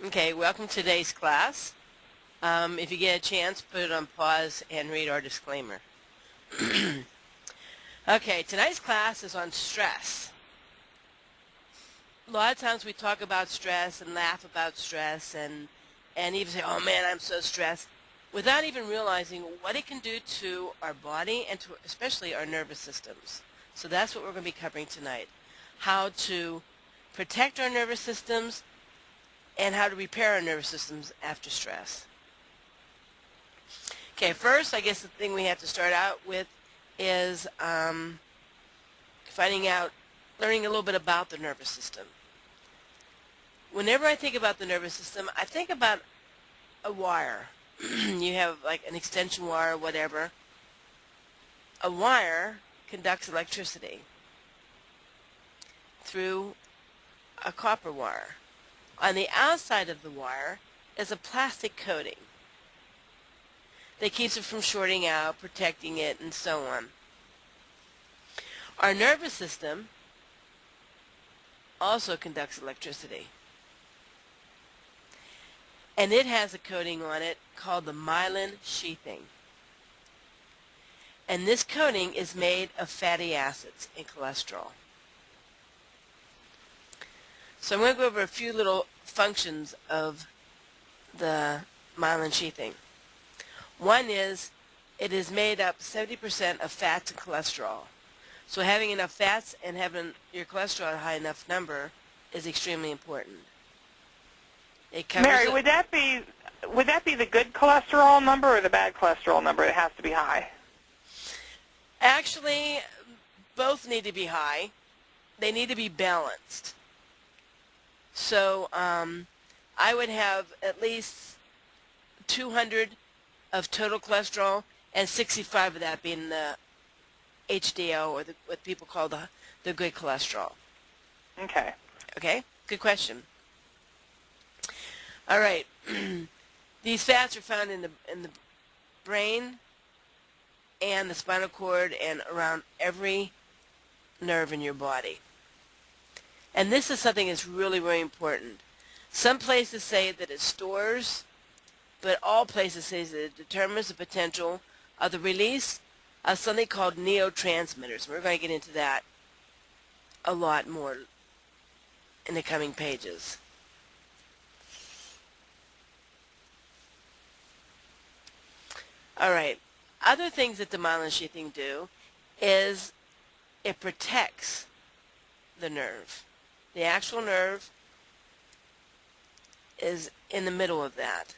Okay, welcome to today's class. If you get a chance, put it on pause and read our disclaimer. Okay, tonight's class is on stress. A lot of times we talk about stress and laugh about stress and even say, oh man, I'm so stressed, without even realizing what it can do to our body and to especially our nervous systems. So that's what we're going to be covering tonight. How to protect our nervous systems and how to repair our nervous systems after stress. Okay, first, I guess the thing we have to start out with is learning a little bit about the nervous system. Whenever I think about the nervous system, I think about a wire. You have like an extension wire or whatever. A wire conducts electricity through a copper wire. On the outside of the wire is a plastic coating that keeps it from shorting out, protecting it, and so on. Our nervous system also conducts electricity. And it has a coating on it called the myelin sheathing. And this coating is made of fatty acids and cholesterol. So I'm going to go over a few little functions of the myelin sheathing. One is it is made up 70% of fats and cholesterol. So having enough fats and having your cholesterol at a high enough number is extremely important. It covers Mary, would that be the good cholesterol number or the bad cholesterol number? It has to be high. Actually, both need to be high. They need to be balanced. So I would have at least 200 of total cholesterol and 65 of that being the HDL, or what people call the good cholesterol. Okay. Okay? Good question. All right. These fats are found in the brain and the spinal cord and around every nerve in your body. And this is something that's really, really important. Some places say that it stores, but all places say that it determines the potential of the release of something called neurotransmitters. We're going to get into that a lot more in the coming pages. All right. Other things that the myelin sheathing do is it protects the nerve. The actual nerve is in the middle of that.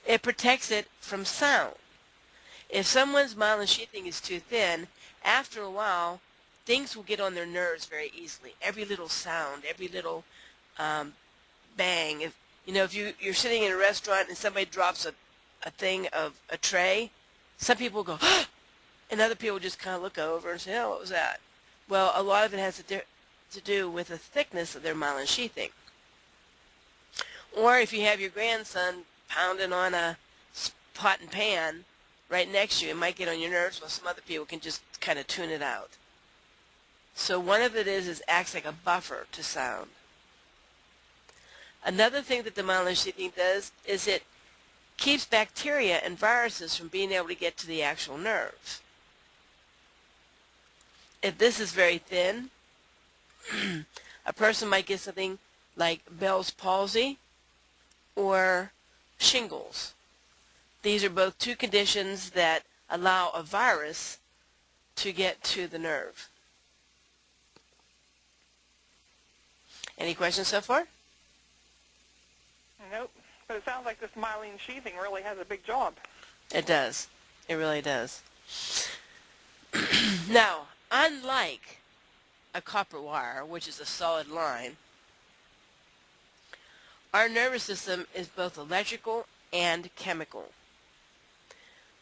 It protects it from sound. If someone's myelin sheathing is too thin, after a while, things will get on their nerves very easily. Every little sound, every little bang. If you're sitting in a restaurant and somebody drops a thing of a tray, some people go, and other people just kind of look over and say, oh, what was that? Well, a lot of it has to do with the thickness of their myelin sheathing. Or if you have your grandson pounding on a pot and pan right next to you, it might get on your nerves, while some other people can just kind of tune it out. So one of it is acts like a buffer to sound. Another thing that the myelin sheathing does is it keeps bacteria and viruses from being able to get to the actual nerve. If this is very thin, a person might get something like Bell's palsy or shingles. These are both two conditions that allow a virus to get to the nerve. Any questions so far? Nope. But it sounds like this myelin sheathing really has a big job. It does. It really does. Now, unlike a copper wire, which is a solid line, our nervous system is both electrical and chemical.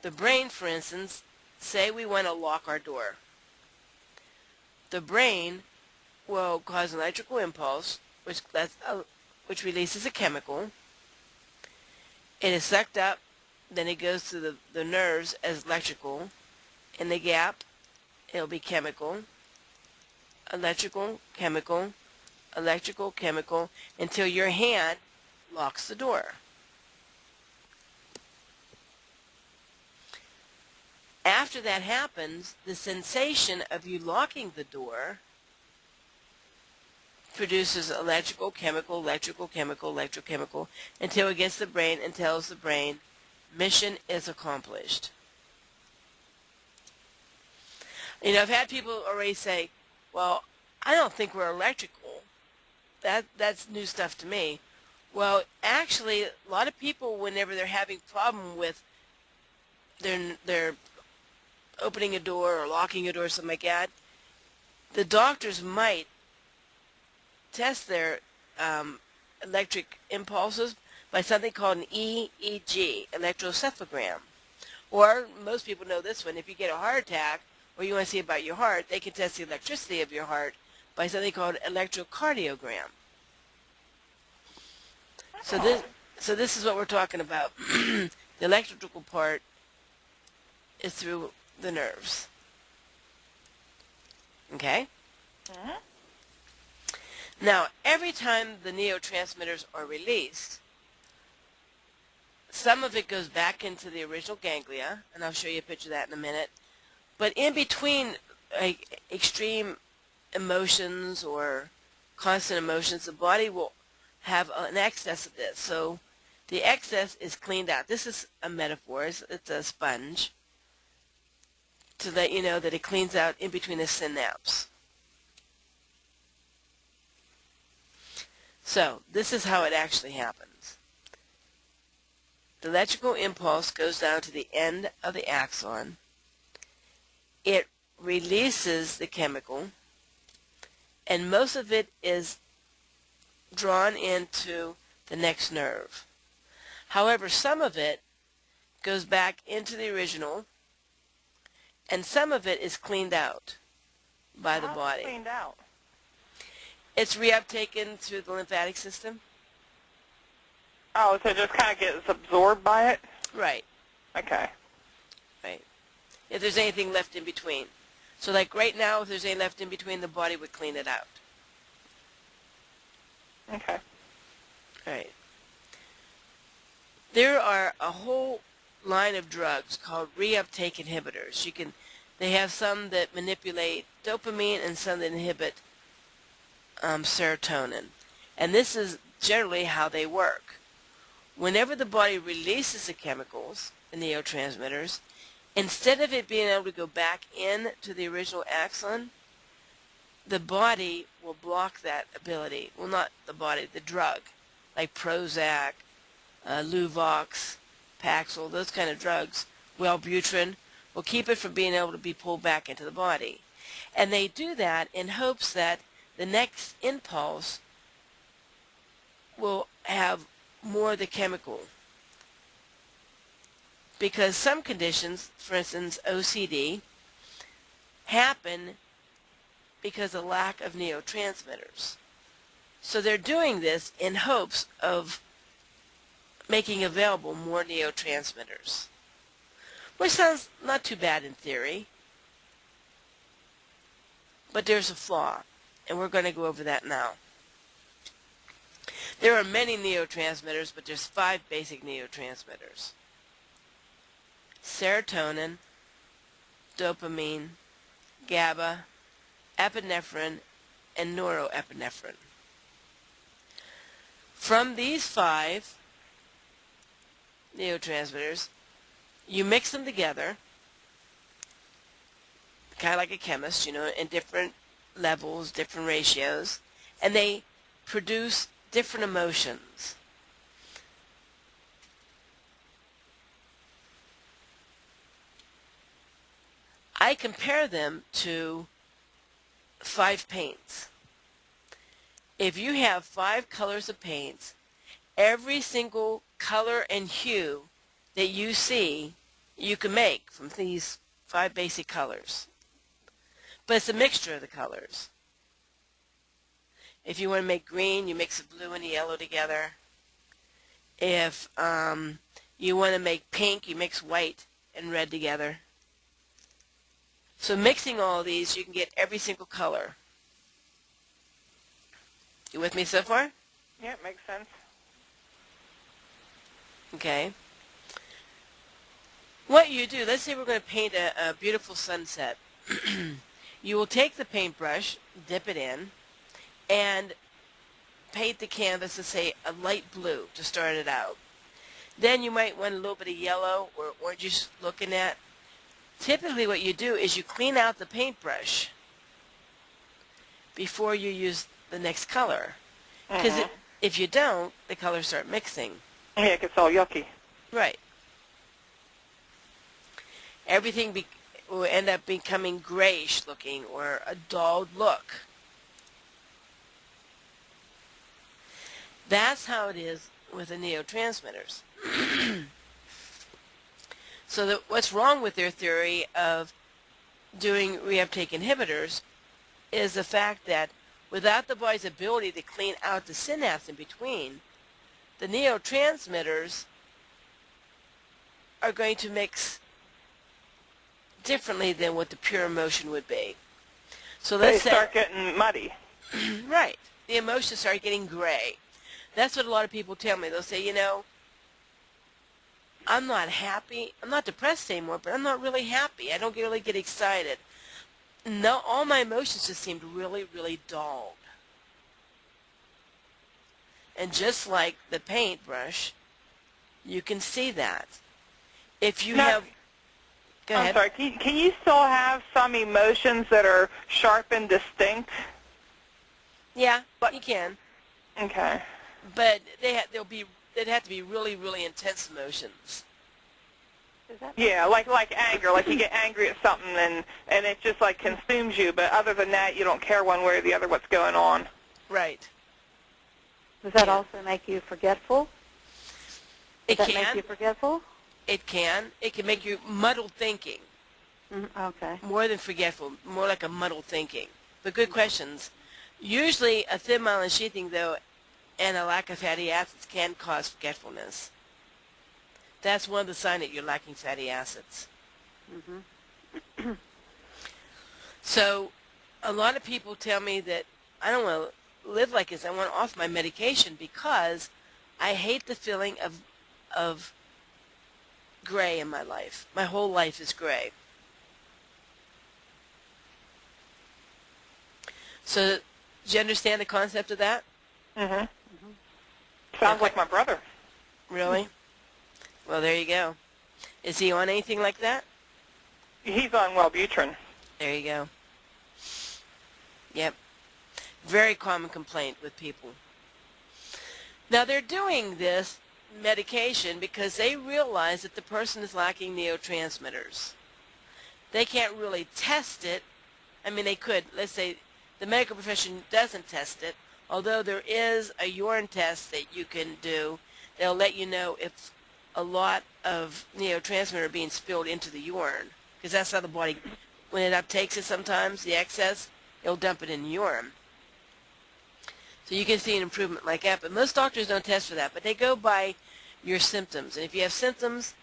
The brain, for instance, say we want to lock our door. The brain will cause an electrical impulse, which releases a chemical. It is sucked up, then it goes to the nerves as electrical. In the gap, it'll be chemical, electrical, chemical, electrical, chemical, until your hand locks the door. After that happens, the sensation of you locking the door produces electrical, chemical, until it gets the brain and tells the brain, mission is accomplished. You know, I've had people already say, well, I don't think we're electrical. That's new stuff to me. Well, actually, a lot of people, whenever they're having problem with their opening a door or locking a door or something like that, the doctors might test their electric impulses by something called an EEG, electroencephalogram. Or most people know this one. If you get a heart attack or you want to see about your heart, they can test the electricity of your heart by something called electrocardiogram. So this is what we're talking about. The electrical part is through the nerves. Okay? Mm-hmm. Now, every time the neurotransmitters are released, some of it goes back into the original ganglia, and I'll show you a picture of that in a minute. But in between extreme emotions or constant emotions, the body will have an excess of this. So the excess is cleaned out. This is a metaphor. It's a sponge to let you know that it cleans out in between the synapse. So this is how it actually happens. The electrical impulse goes down to the end of the axon. It releases the chemical, and most of it is drawn into the next nerve. However, some of it goes back into the original, and some of it is cleaned out by the body. How's it cleaned out? It's reuptaken through the lymphatic system. Oh, so it just kind of gets absorbed by it? Right. Okay. Right. If there's anything left in between. So like right now, if there's anything left in between, the body would clean it out. Okay. Right. There are a whole line of drugs called reuptake inhibitors. They have some that manipulate dopamine and some that inhibit serotonin. And this is generally how they work. Whenever the body releases the chemicals, the neurotransmitters, instead of it being able to go back into the original axon, the body will block that ability. Well, not the body, the drug, like Prozac, Luvox, Paxil, those kind of drugs, Wellbutrin, will keep it from being able to be pulled back into the body. And they do that in hopes that the next impulse will have more of the chemical. Because some conditions, for instance OCD, happen because of lack of neurotransmitters. So they're doing this in hopes of making available more neurotransmitters. Which sounds not too bad in theory, but there's a flaw, and we're going to go over that now. There are many neurotransmitters, but there's 5 basic neurotransmitters: serotonin, dopamine, GABA, epinephrine, and norepinephrine. From these 5 neurotransmitters, you mix them together, kind of like a chemist, you know, in different levels, different ratios, and they produce different emotions. I compare them to 5 paints. If you have 5 colors of paints, every single color and hue that you see, you can make from these 5 basic colors. But it's a mixture of the colors. If you want to make green, you mix the blue and the yellow together. If you want to make pink, you mix white and red together. So mixing all of these, you can get every single color. You with me so far? Yeah, it makes sense. Okay? What you do, let's say we're going to paint a beautiful sunset. You will take the paintbrush, dip it in, and paint the canvas to say a light blue to start it out. Then you might want a little bit of yellow or orange looking at. Typically what you do is you clean out the paintbrush before you use the next color. Because if you don't, the colors start mixing. Yeah, it gets all yucky. Right. Everything will end up becoming grayish looking or a dulled look. That's how it is with the neurotransmitters. So what's wrong with their theory of doing reuptake inhibitors is the fact that without the body's ability to clean out the synapse in between, the neurotransmitters are going to mix differently than what the pure emotion would be. So let's They start getting muddy. Right. The emotions start getting gray. That's what a lot of people tell me. They'll say, you know, I'm not happy. I'm not depressed anymore, but I'm not really happy. I don't really get excited. No, all my emotions just seemed really, really dulled. And just like the paintbrush, you can see that. If you have... Go ahead. I'm sorry. Can you still have some emotions that are sharp and distinct? Yeah, you can. Okay. But they'd have to be really, really intense emotions. Yeah, like anger. Like you get angry at something and it just like consumes you. But other than that, you don't care one way or the other what's going on. Right. Does that also make you forgetful? It Does can. that make you forgetful? It can. It can make you muddled thinking. Okay. More than forgetful. More like a muddled thinking. But good questions. Usually a thin myelin sheathing, though, and a lack of fatty acids can cause forgetfulness. That's one of the signs that you're lacking fatty acids. So a lot of people tell me that I don't want to live like this. I want off my medication because I hate the feeling of gray in my life. My whole life is gray. So do you understand the concept of that? Sounds like my brother. Really? Well, there you go. Is he on anything like that? He's on Wellbutrin. There you go. Yep. Very common complaint with people. Now, they're doing this medication because they realize that the person is lacking neurotransmitters. They can't really test it. I mean, they could. Let's say the medical profession doesn't test it, although there is a urine test that you can do. They'll let you know if a lot of neurotransmitter are being spilled into the urine, because that's how the body, when it uptakes it sometimes, the excess, it'll dump it in the urine. So you can see an improvement like that, but most doctors don't test for that, but they go by your symptoms. And if you have symptoms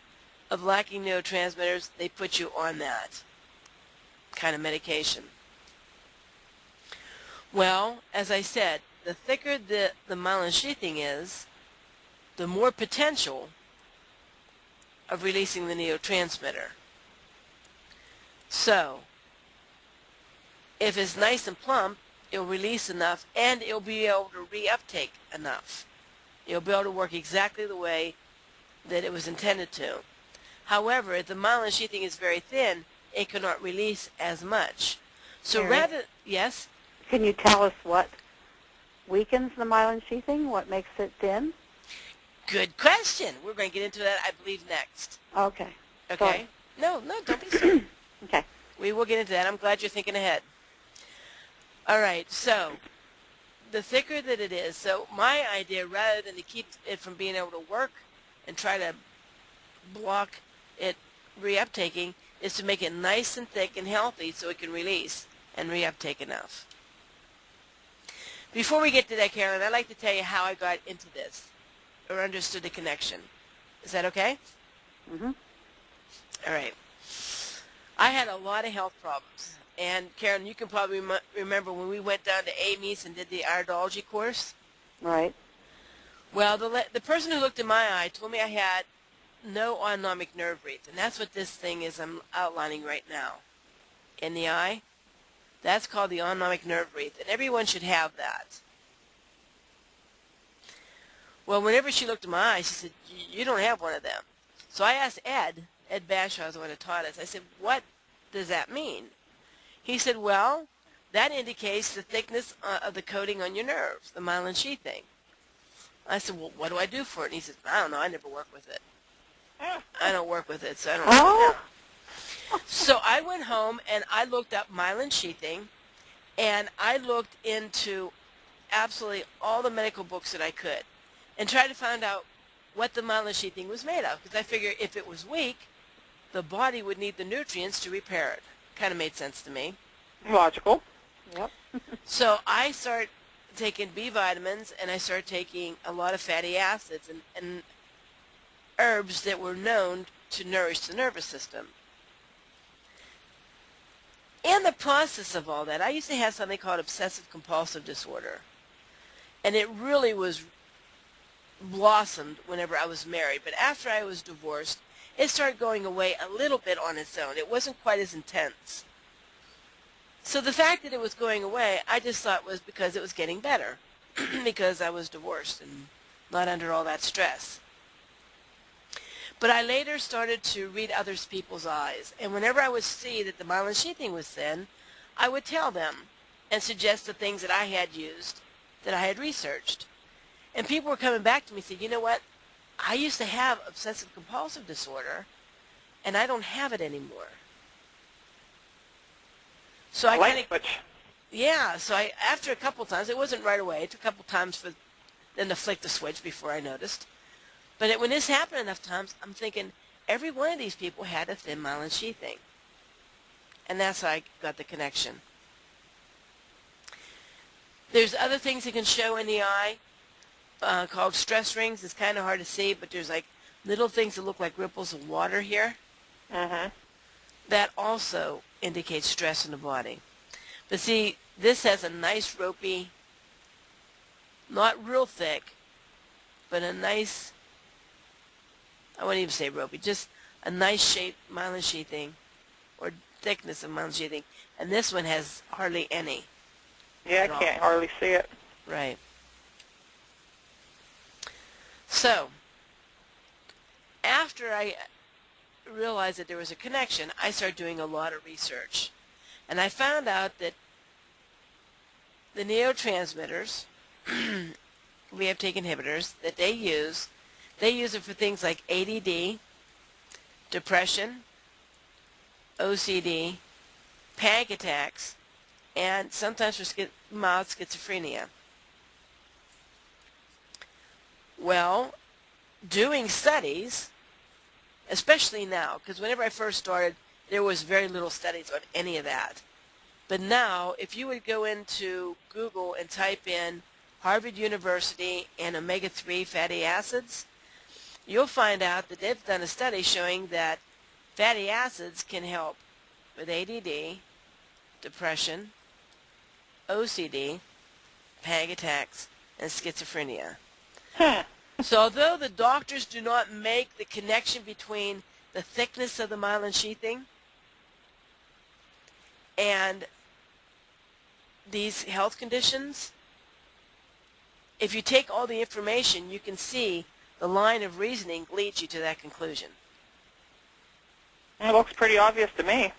of lacking neurotransmitters, they put you on that kind of medication. Well, as I said, the thicker the myelin sheathing is, the more potential of releasing the neurotransmitter. So, if it's nice and plump, it'll release enough and it'll be able to reuptake enough. It'll be able to work exactly the way that it was intended to. However, if the myelin sheathing is very thin, it cannot release as much. So yes? Can you tell us what weakens the myelin sheathing? What makes it thin? Good question. We're going to get into that, I believe, next. Okay. Okay? Sorry. No, don't be sorry. Okay. We will get into that. I'm glad you're thinking ahead. All right, so the thicker that it is, so my idea, rather than to keep it from being able to work and try to block it reuptaking, is to make it nice and thick and healthy so it can release and reuptake enough. Before we get to that, Carolyn, I'd like to tell you how I got into this or understood the connection. Is that okay? All right. I had a lot of health problems. And, Karen, you can probably remember when we went down to Amy's and did the iridology course. Right. Well, the person who looked in my eye told me I had no autonomic nerve wreath, and that's what this thing is I'm outlining right now. In the eye, that's called the autonomic nerve wreath, and everyone should have that. Well, whenever she looked in my eye, she said, "You don't have one of them." So I asked Ed Bashaw is the one who taught us. I said, "What does that mean?" He said, "Well, that indicates the thickness of the coating on your nerves, the myelin sheathing." I said, "Well, what do I do for it?" And he said, "I don't know. I never work with it. I don't work with it, so I don't know." So I went home and I looked up myelin sheathing, and I looked into absolutely all the medical books that I could and tried to find out what the myelin sheathing was made of, because I figured if it was weak, the body would need the nutrients to repair it. Kind of made sense to me. Logical. Yep. So I started taking B vitamins, and I started taking a lot of fatty acids and herbs that were known to nourish the nervous system. In the process of all that, I used to have something called obsessive compulsive disorder, and it really was blossomed whenever I was married, but after I was divorced, it started going away a little bit on its own. It wasn't quite as intense. So the fact that it was going away, I just thought was because it was getting better, because I was divorced and not under all that stress. But I later started to read other people's eyes, and whenever I would see that the myelin sheathing was thin, I would tell them and suggest the things that I had used, that I had researched. And people were coming back to me and saying, "You know what? I used to have obsessive compulsive disorder, and I don't have it anymore." So I kind of, yeah, so after a couple times, it wasn't right away, it took a couple times for them to flick the switch before I noticed. But when this happened enough times, I'm thinking, every one of these people had a thin myelin sheathing. And that's how I got the connection. There's other things that can show in the eye called stress rings. It's kind of hard to see, but there's like little things that look like ripples of water here. That also indicates stress in the body. But see, this has a nice ropey, not real thick, but a nice, I wouldn't even say ropey, just a nice shaped myelin sheathing, or thickness of myelin sheathing. And this one has hardly any. Yeah, I can't hardly see it. Right. So, after I realized that there was a connection, I started doing a lot of research. And I found out that the neurotransmitters, reuptake inhibitors, that they use it for things like ADD, depression, OCD, panic attacks, and sometimes for mild schizophrenia. Well, doing studies, especially now, because whenever I first started, there was very little studies on any of that. But now, if you would go into Google and type in Harvard University and omega-3 fatty acids, you'll find out that they've done a study showing that fatty acids can help with ADD, depression, OCD, panic attacks, and schizophrenia. So although the doctors do not make the connection between the thickness of the myelin sheathing and these health conditions, if you take all the information, you can see the line of reasoning leads you to that conclusion. It looks pretty obvious to me.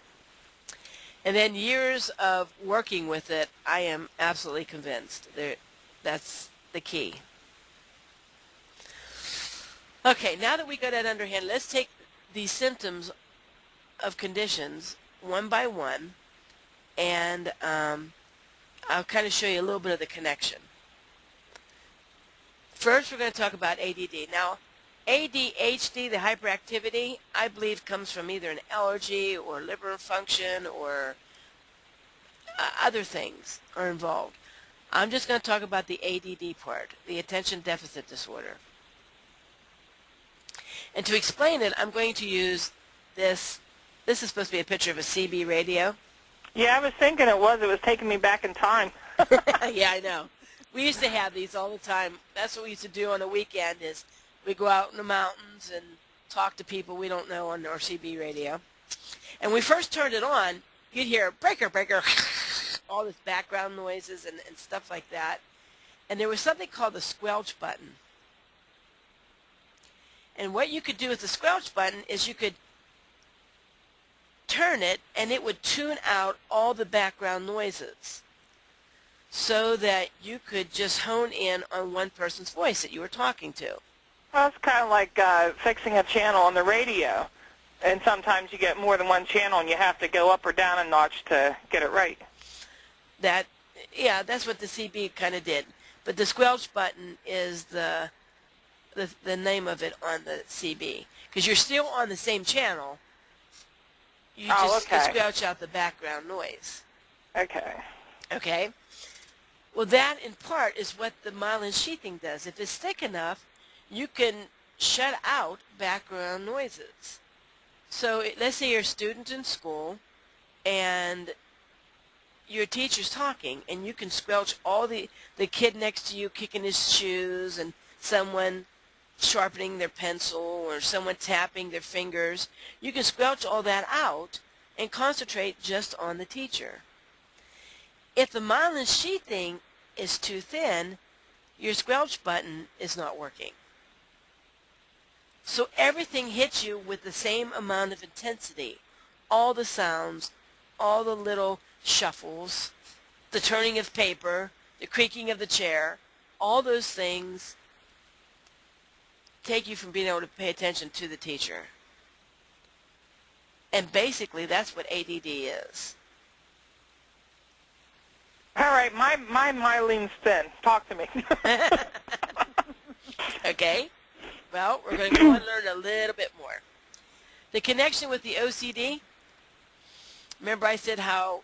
And then years of working with it, I am absolutely convinced that's the key. Okay, now that we got that underhand, let's take the symptoms of conditions one by one, and I'll kind of show you a little bit of the connection. First, we're going to talk about ADD. Now, ADHD, the hyperactivity, I believe comes from either an allergy or liver function or other things are involved. I'm just going to talk about the ADD part, the attention deficit disorder. And to explain it, I'm going to use this. This is supposed to be a picture of a CB radio. Yeah, I was thinking it was taking me back in time. Yeah, I know. We used to have these all the time. That's what we used to do on the weekend is we go out in the mountains and talk to people we don't know on our CB radio. And when we first turned it on, you'd hear breaker, breaker, all this background noises and stuff like that. And there was something called the squelch button. And what you could do with the squelch button is you could turn it and it would tune out all the background noises so that you could just hone in on one person's voice that you were talking to. Well, it's kind of like fixing a channel on the radio. And sometimes you get more than one channel and you have to go up or down a notch to get it right. Yeah, that's what the CB kind of did. But the squelch button is the name of it on the CB. Because you're still on the same channel. You just squelch out the background noise. Okay. Okay? Well, that in part is what the myelin sheathing does. If it's thick enough, you can shut out background noises. So let's say you're a student in school and your teacher's talking and you can squelch all the kid next to you kicking his shoes and someone sharpening their pencil or someone tapping their fingers. You can squelch all that out and concentrate just on the teacher. If the myelin sheathing is too thin, your squelch button is not working. So everything hits you with the same amount of intensity. All the sounds, all the little shuffles, the turning of paper, the creaking of the chair, all those things take you from being able to pay attention to the teacher. And basically that's what ADD is. All right, my myelin's thin. Talk to me. Okay. Well, we're going to go and learn a little bit more. The connection with the OCD, remember I said how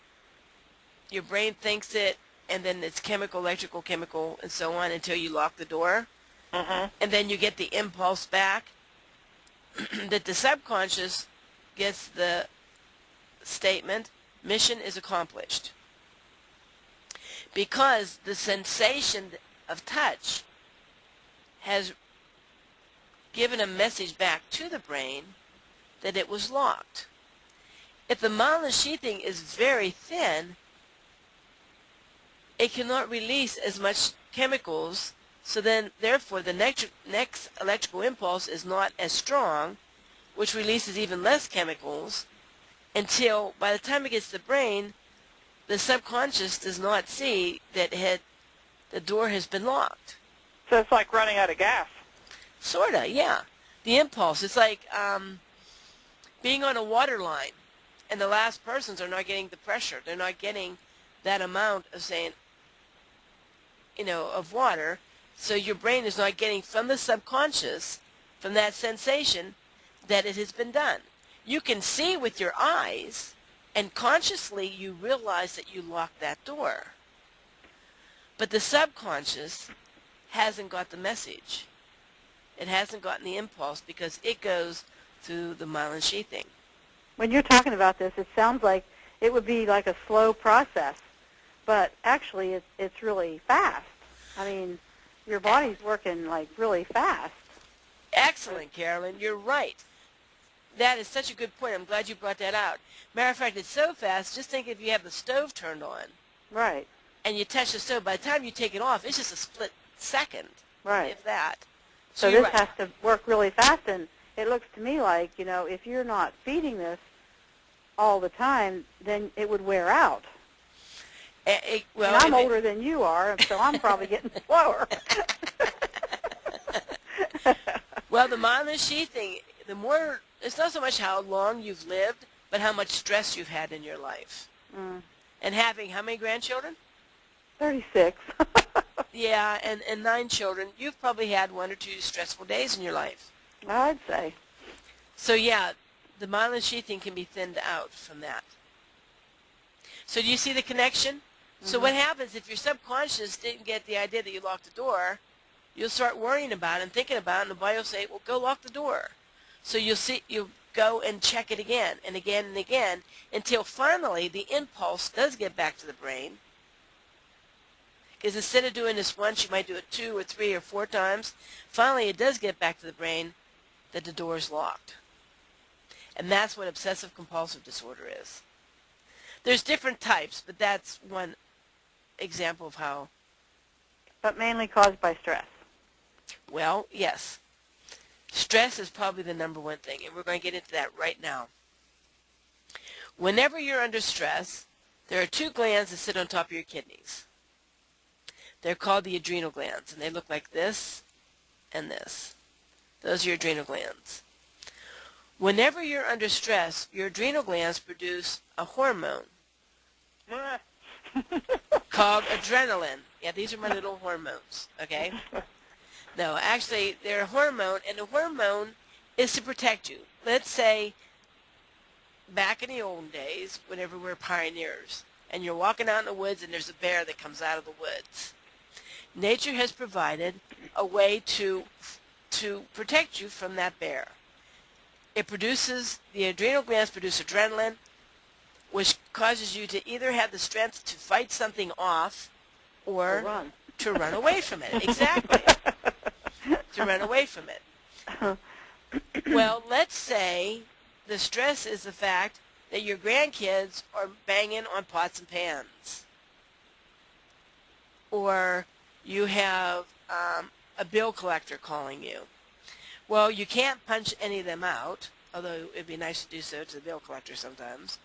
your brain thinks it, and then it's chemical, electrical, chemical, and so on until you lock the door. And then you get the impulse back, that the subconscious gets the statement, mission is accomplished. Because the sensation of touch has given a message back to the brain that it was locked. If the myelin sheathing is very thin, it cannot release as much chemicals, so then therefore the next electrical impulse is not as strong, which releases even less chemicals, until by the time it gets to the brain, the subconscious does not see that the door has been locked. So it's like running out of gas. Sort of, yeah. The impulse. It's like being on a water line, and the last persons are not getting the pressure. They're not getting that amount of, saying, of water. So your brain is not getting from the subconscious, from that sensation, that it has been done. You can see with your eyes, and consciously you realize that you locked that door. But the subconscious hasn't got the message. It hasn't gotten the impulse because it goes through the myelin sheathing. When you're talking about this, it sounds like it would be like a slow process, but actually it's really fast. I mean, your body's working like really fast. Excellent, Carolyn. You're right. That is such a good point. I'm glad you brought that out. Matter of fact, it's so fast, just think if you have the stove turned on. Right. And you touch the stove, by the time you take it off, it's just a split second. Right. If that. So this has to work really fast, and it looks to me like, if you're not feeding this all the time, then it would wear out. Well, and I'm older than you are, so I'm probably getting slower. Well, the myelin sheathing, it's not so much how long you've lived, but how much stress you've had in your life. And having how many grandchildren? 36. Yeah, and 9 children. You've probably had 1 or 2 stressful days in your life. I'd say. So yeah, the myelin sheathing can be thinned out from that. So do you see the connection? So what happens if your subconscious didn't get the idea that you locked the door, you'll start worrying about it and thinking about it, and the body will say, well, go lock the door. So you'll go and check it again and again and again until finally the impulse does get back to the brain. Because instead of doing this once, you might do it 2 or 3 or 4 times. Finally, it does get back to the brain that the door is locked. And that's what obsessive compulsive disorder is. There's different types, but that's one example of how. But mainly caused by stress. Well, yes. Stress is probably the number one thing, and we're going to get into that right now. Whenever you're under stress, there are 2 glands that sit on top of your kidneys. They're called the adrenal glands, and they look like this and this. Those are your adrenal glands. Whenever you're under stress, your adrenal glands produce a hormone called adrenaline. Yeah, these are my little hormones, okay? No, actually, they're a hormone, and the hormone is to protect you. Let's say back in the old days, whenever we were pioneers, and you're walking out in the woods and there's a bear that comes out of the woods. Nature has provided a way to protect you from that bear. It produces, the adrenal glands produce adrenaline, which causes you to either have the strength to fight something off or to run away from it. Exactly. To run away from it. Well, let's say the stress is the fact that your grandkids are banging on pots and pans. Or you have a bill collector calling you. Well, you can't punch any of them out, although it'd be nice to do so to the bill collector sometimes.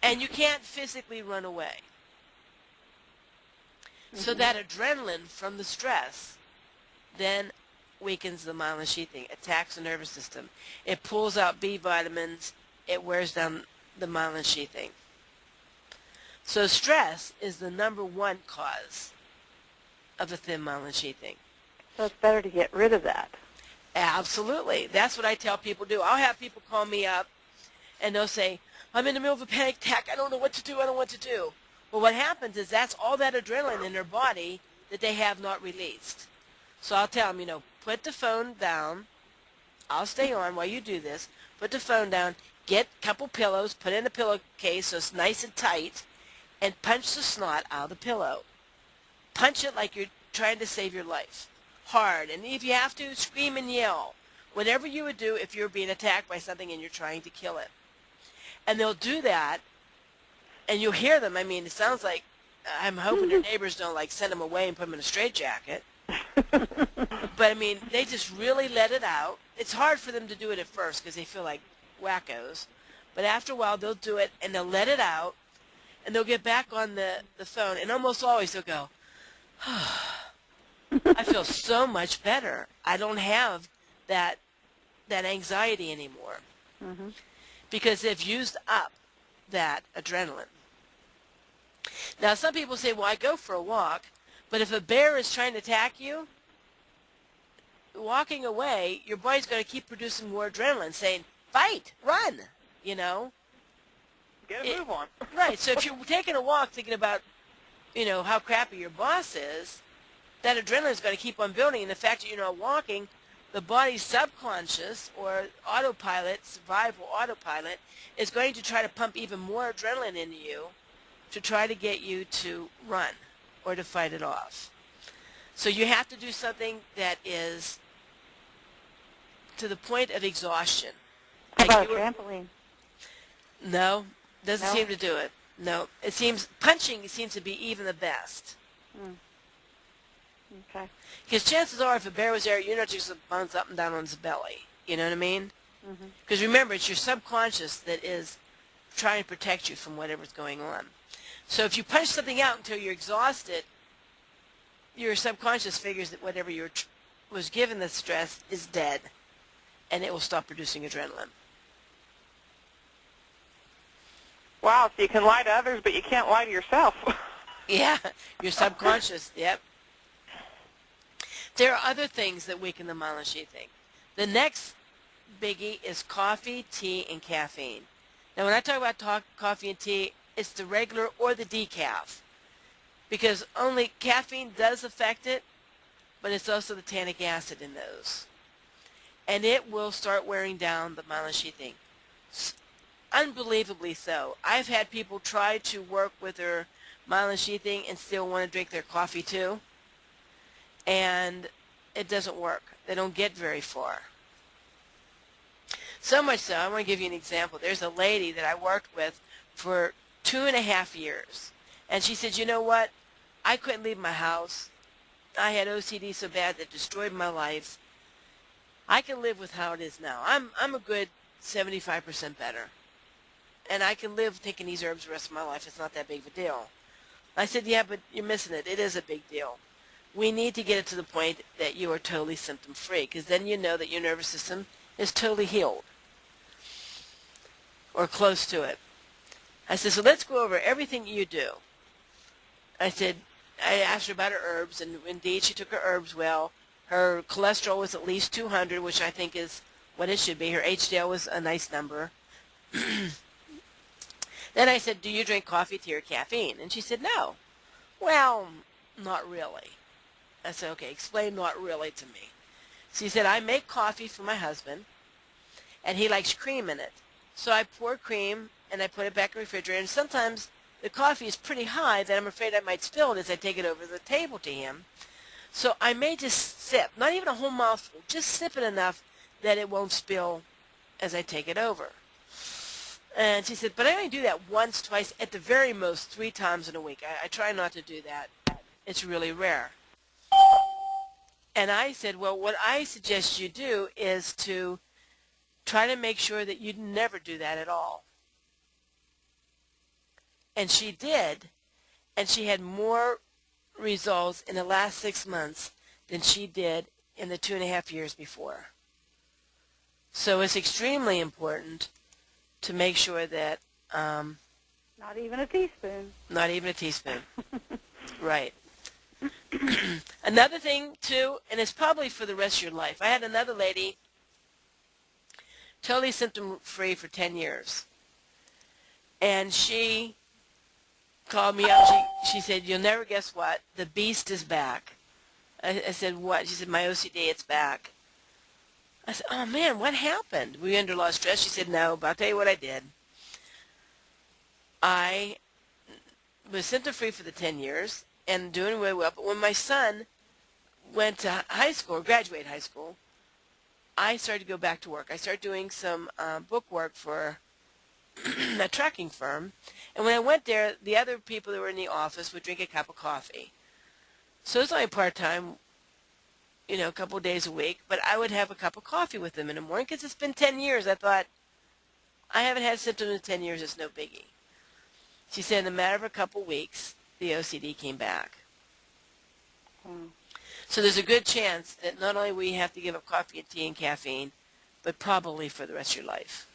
And you can't physically run away. So that adrenaline from the stress then weakens the myelin sheathing, attacks the nervous system. It pulls out B vitamins. It wears down the myelin sheathing. So stress is the number 1 cause of a thin myelin sheathing. So it's better to get rid of that. Absolutely. That's what I tell people to do. I'll have people call me up and they'll say, I'm in the middle of a panic attack. I don't know what to do. I don't know what to do. Well, what happens is that's all that adrenaline in their body that they have not released. So I'll tell them, put the phone down. I'll stay on while you do this. Put the phone down. Get a couple pillows. Put it in a pillowcase so it's nice and tight. And punch the snot out of the pillow. Punch it like you're trying to save your life. Hard. And if you have to, scream and yell. Whatever you would do if you're being attacked by something and you're trying to kill it. And they'll do that. And you'll hear them. I mean, it sounds like, I'm hoping their neighbors don't send them away and put them in a straitjacket. But I mean, they just really let it out. It's hard for them to do it at first because they feel like wackos. But after a while, they'll do it and they'll let it out. And they'll get back on the phone. And almost always they'll go, I feel so much better. I don't have that anxiety anymore. Because they've used up that adrenaline. Now, some people say, well, I go for a walk. But if a bear is trying to attack you, walking away, your body's going to keep producing more adrenaline, saying, fight, run, Get a move on. Right. So if you're taking a walk thinking about, how crappy your boss is, that adrenaline is going to keep on building. And the fact that you're not walking, the body's subconscious or autopilot, survival autopilot, is going to try to pump even more adrenaline into you to try to get you to run or to fight it off. So you have to do something that is to the point of exhaustion. How about a trampoline? No, doesn't seem to do it. No, punching seems to be even the best. Okay. Because chances are if a bear was there, you're not just going to bounce up and down on his belly. You know what I mean? Because remember, it's your subconscious that is trying to protect you from whatever's going on. So if you punch something out until you're exhausted, your subconscious figures that whatever you was given the stress is dead, and it will stop producing adrenaline. Wow, so you can lie to others, but you can't lie to yourself. Yeah, your subconscious, yep. There are other things that weaken the myelin sheathing. The next biggie is coffee, tea, and caffeine. Now, when I talk about coffee and tea, it's the regular or the decaf. Because only caffeine does affect it, but it's also the tannic acid in those. And it will start wearing down the myelin sheathing. Unbelievably so. I've had people try to work with their myelin sheathing and still want to drink their coffee too. And it doesn't work. They don't get very far. So much so, I want to give you an example. There's a lady that I worked with for 2.5 years. And she said, you know what? I couldn't leave my house. I had OCD so bad that it destroyed my life. I can live with how it is now. I'm a good 75% better. And I can live taking these herbs the rest of my life. It's not that big of a deal. I said, yeah, but you're missing it. It is a big deal. We need to get it to the point that you are totally symptom-free, because then you know that your nervous system is totally healed or close to it. I said, so let's go over everything you do. I said, I asked her about her herbs, and indeed she took her herbs well. Her cholesterol was at least 200, which I think is what it should be. Her HDL was a nice number. Then I said, do you drink coffee, tea, or caffeine? And she said, no. Well, not really. I said, okay, explain not really to me. She said, I make coffee for my husband, and he likes cream in it. So I pour cream, and I put it back in the refrigerator, and sometimes the coffee is pretty high that I'm afraid I might spill it as I take it over the table to him. So I may just sip, not even a whole mouthful, just sip it enough that it won't spill as I take it over. And she said, but I only do that once, twice, at the very most 3 times in a week. I try not to do that. It's really rare. And I said, well, what I suggest you do is to try to make sure that you never do that at all. And she did, and she had more results in the last 6 months than she did in the 2.5 years before. So it's extremely important to make sure that... not even a teaspoon. Not even a teaspoon. Right. Another thing, too, and it's probably for the rest of your life. I had another lady, totally symptom-free for 10 years. And she called me up. She said, you'll never guess what? The beast is back. I said, what? She said, my OCD, it's back. I said, oh, man, what happened? Were you under a lot of stress? She said, no, but I'll tell you what I did. I was symptom-free for the 10 years and doing really well. But when my son went to high school, or graduated high school, I started to go back to work. I started doing some book work for a trucking firm. And when I went there, the other people that were in the office would drink a cup of coffee. So it was only part-time, you know, a couple of days a week, but I would have a cup of coffee with them in the morning because it's been 10 years. I thought, I haven't had symptoms in 10 years. It's no biggie. She said in a matter of a couple of weeks, the OCD came back. So there's a good chance that not only will you have to give up coffee and tea and caffeine, but probably for the rest of your life.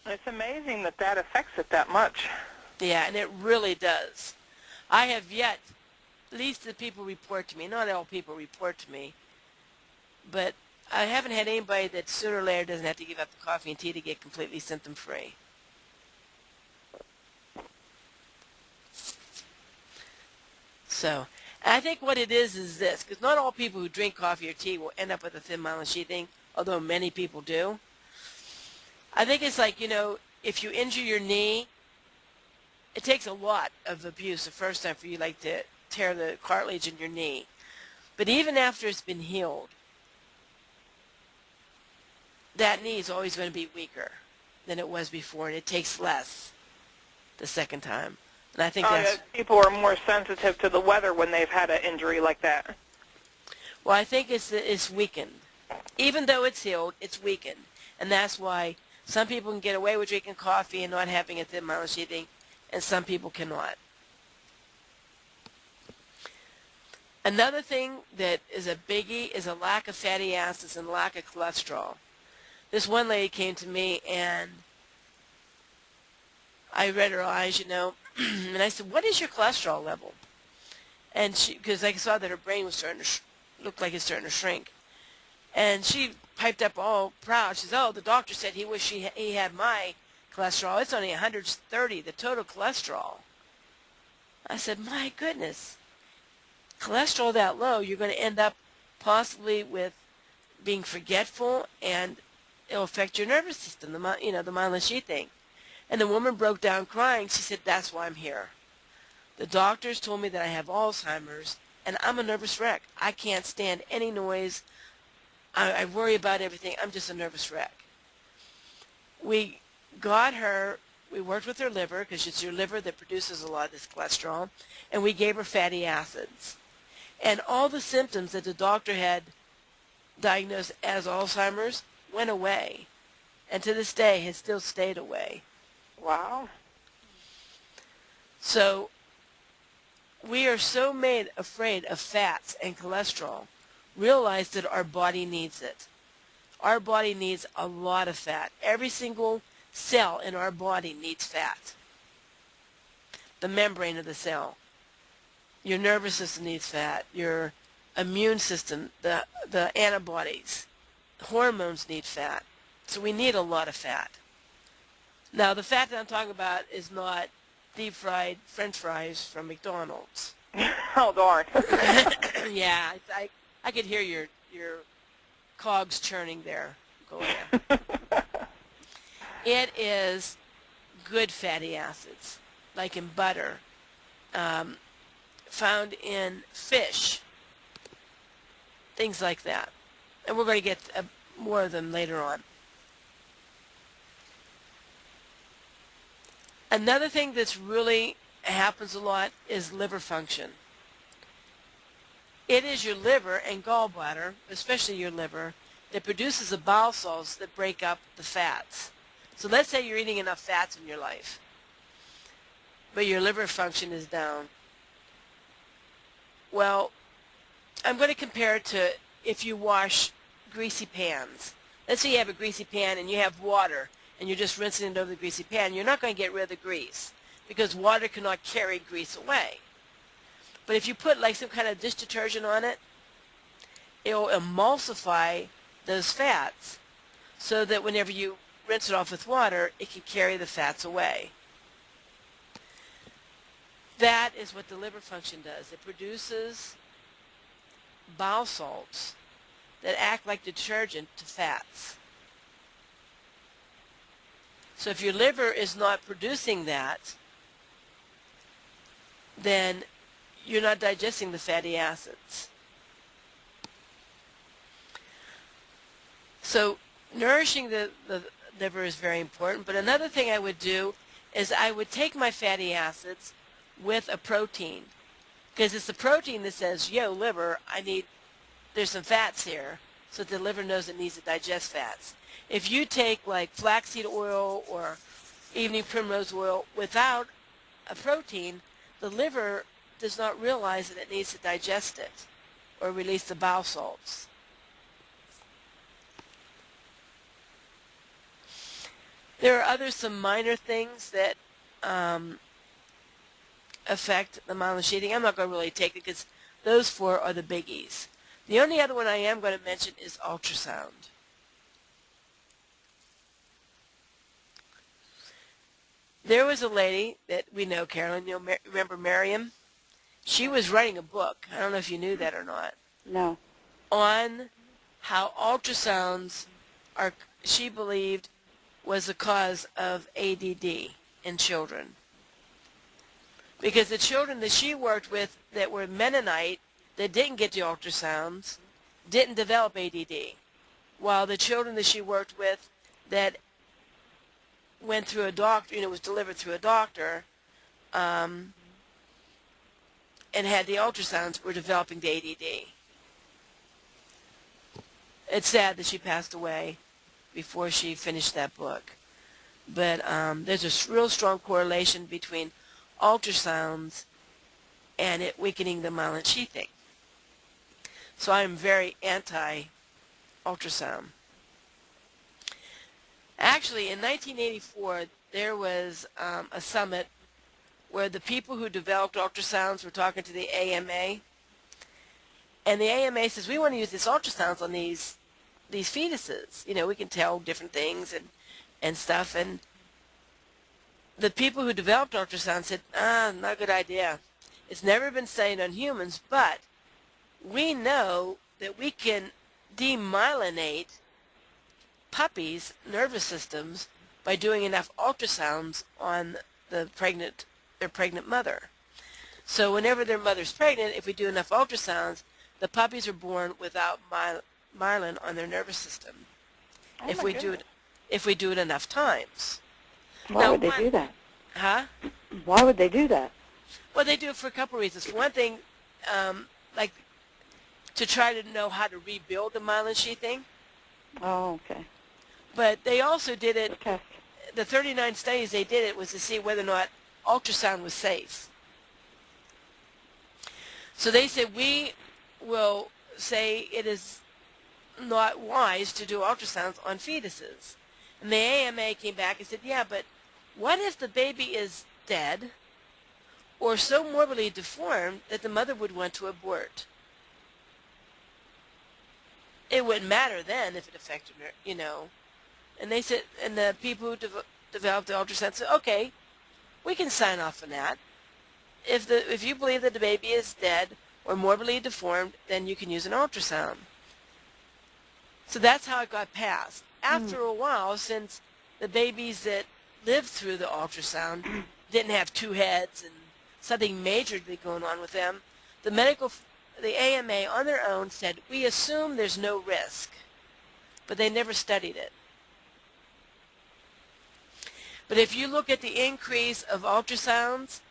It's amazing that that affects it that much. Yeah, and it really does. I have yet, at least the people report to me, not all people report to me, but I haven't had anybody that sooner or later doesn't have to give up the coffee and tea to get completely symptom-free. So, I think what it is this, because not all people who drink coffee or tea will end up with a thin myelin sheathing, although many people do. I think it's like, you know, if you injure your knee, it takes a lot of abuse the first time for you, like, to tear the cartilage in your knee. But even after it's been healed, that knee is always going to be weaker than it was before, and it takes less the second time. And I think that's... people are more sensitive to the weather when they've had an injury like that. Well, I think it's weakened. Even though it's healed, it's weakened. And that's why some people can get away with drinking coffee and not having a thin myelin sheathing, and some people cannot. Another thing that is a biggie is a lack of fatty acids and lack of cholesterol. This one lady came to me, and I read her eyes, you know, and I said, what is your cholesterol level? And she, because I saw that her brain was starting to look like it's starting to shrink. And she piped up all proud. She says, oh, the doctor said he wished he had my cholesterol. It's only 130, the total cholesterol. I said, my goodness. Cholesterol that low, you're going to end up possibly with being forgetful, and it'll affect your nervous system, the myelin sheathing. And the woman broke down crying. She said, that's why I'm here. The doctors told me that I have Alzheimer's, and I'm a nervous wreck. I can't stand any noise. I worry about everything. I'm just a nervous wreck. We got her, we worked with her liver, because it's your liver that produces a lot of this cholesterol, and we gave her fatty acids. And all the symptoms that the doctor had diagnosed as Alzheimer's went away, and to this day has still stayed away. Wow. So we are so afraid of fats and cholesterol. Realize that our body needs it. Our body needs a lot of fat. Every single cell in our body needs fat. The membrane of the cell. Your nervous system needs fat. Your immune system, the antibodies, hormones need fat. So we need a lot of fat. Now, the fat that I'm talking about is not deep-fried French fries from McDonald's. Oh, darn. Yeah, I could hear your cogs churning there. Go ahead. It is good fatty acids, like in butter, found in fish, things like that. And we're going to get more of them later on. Another thing that's really happens a lot is liver function. It is your liver and gallbladder, especially your liver, that produces the bile salts that break up the fats. So let's say you're eating enough fats in your life, but your liver function is down. Well, I'm going to compare it to if you wash greasy pans. Let's say you have a greasy pan and you have water and you're just rinsing it over the greasy pan. You're not going to get rid of the grease because water cannot carry grease away. But if you put like some kind of dish detergent on it, it will emulsify those fats so that whenever you rinse it off with water, it can carry the fats away. That is what the liver function does. It produces bile salts that act like detergent to fats. So if your liver is not producing that, then you're not digesting the fatty acids. So nourishing the liver is very important, but another thing I would do is I would take my fatty acids with a protein, because it's the protein that says, yo, liver, there's some fats here, so the liver knows it needs to digest fats. If you take like flaxseed oil or evening primrose oil without a protein, the liver does not realize that it needs to digest it or release the bile salts. There are some minor things that affect the myelin sheathing. I'm not going to really take it because those four are the biggies. The only other one I am going to mention is ultrasound. There was a lady that we know, Carolyn, you'll remember Miriam? She was writing a book, I don't know if you knew that or not. No. On how ultrasounds are, she believed, was the cause of ADD in children. Because the children that she worked with that were Mennonite that didn't get the ultrasounds didn't develop ADD, while the children that she worked with that went through a doctor, was delivered through a doctor, and had the ultrasounds were developing the ADD. It's sad that she passed away before she finished that book. But there's a real strong correlation between ultrasounds and it weakening the myelin sheathing. So I'm very anti-ultrasound. Actually, in 1984, there was a summit where the people who developed ultrasounds were talking to the AMA. And the AMA says, we want to use these ultrasounds on these fetuses. We can tell different things and stuff. And the people who developed ultrasound said, not a good idea. It's never been studied on humans, but we know that we can demyelinate puppies' nervous systems by doing enough ultrasounds on their pregnant mother. So whenever their mother's pregnant, if we do enough ultrasounds, the puppies are born without myelin on their nervous system. Oh if my we goodness. do it enough times. Why would they do that? Huh? Why would they do that? Well, they do it for a couple of reasons. For one thing, like to try to know how to rebuild the myelin sheathing. Oh, okay. But they also did it, Okay. the 39 studies they did it was to see whether or not ultrasound was safe. So they said, we will say it is not wise to do ultrasounds on fetuses. And the AMA came back and said, yeah, but what if the baby is dead or so morbidly deformed that the mother would want to abort? It wouldn't matter then if it affected her, you know. And they said, and the people who developed the ultrasound said, okay, we can sign off on that. If you believe that the baby is dead or morbidly deformed, then you can use an ultrasound. So that's how it got passed. After a while, since the babies that lived through the ultrasound didn't have two heads and something majorly going on with them, the AMA on their own said, we assume there's no risk, but they never studied it. But if you look at the increase of ultrasounds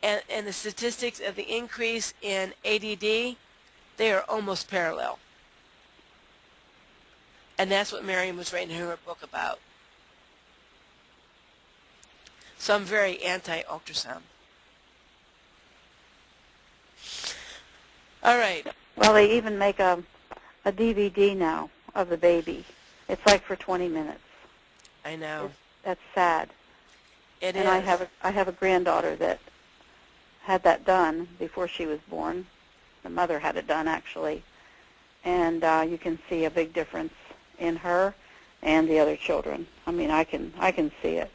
and the statistics of the increase in ADD, they are almost parallel. And that's what Miriam was writing in her book about. So I'm very anti-ultrasound. All right. Well, they even make a DVD now of the baby. It's like for 20 minutes. I know. That's sad. It and is. I have a granddaughter that had that done before she was born. The mother had it done, actually. And you can see a big difference in her and the other children. I mean, I can see it.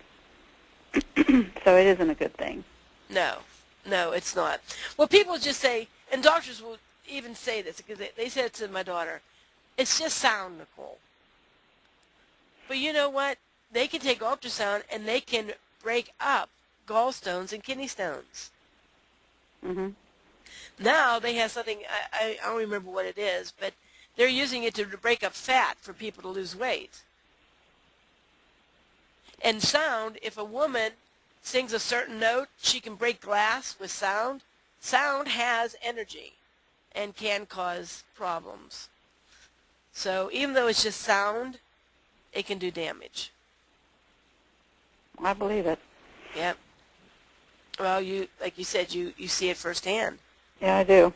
So it isn't a good thing. No, it's not. Well, people just say, and doctors will even say this, because they said it to my daughter, it's just sound, Nicole. But you know what? They can take ultrasound and they can break up gallstones and kidney stones. Mm-hmm. Now they have something, I don't remember what it is, but they're using it to break up fat for people to lose weight. And sound, if a woman sings a certain note, she can break glass with sound. Sound has energy and can cause problems. So even though it's just sound, it can do damage. I believe it. Yep. Well, like you said, you see it firsthand. Yeah, I do.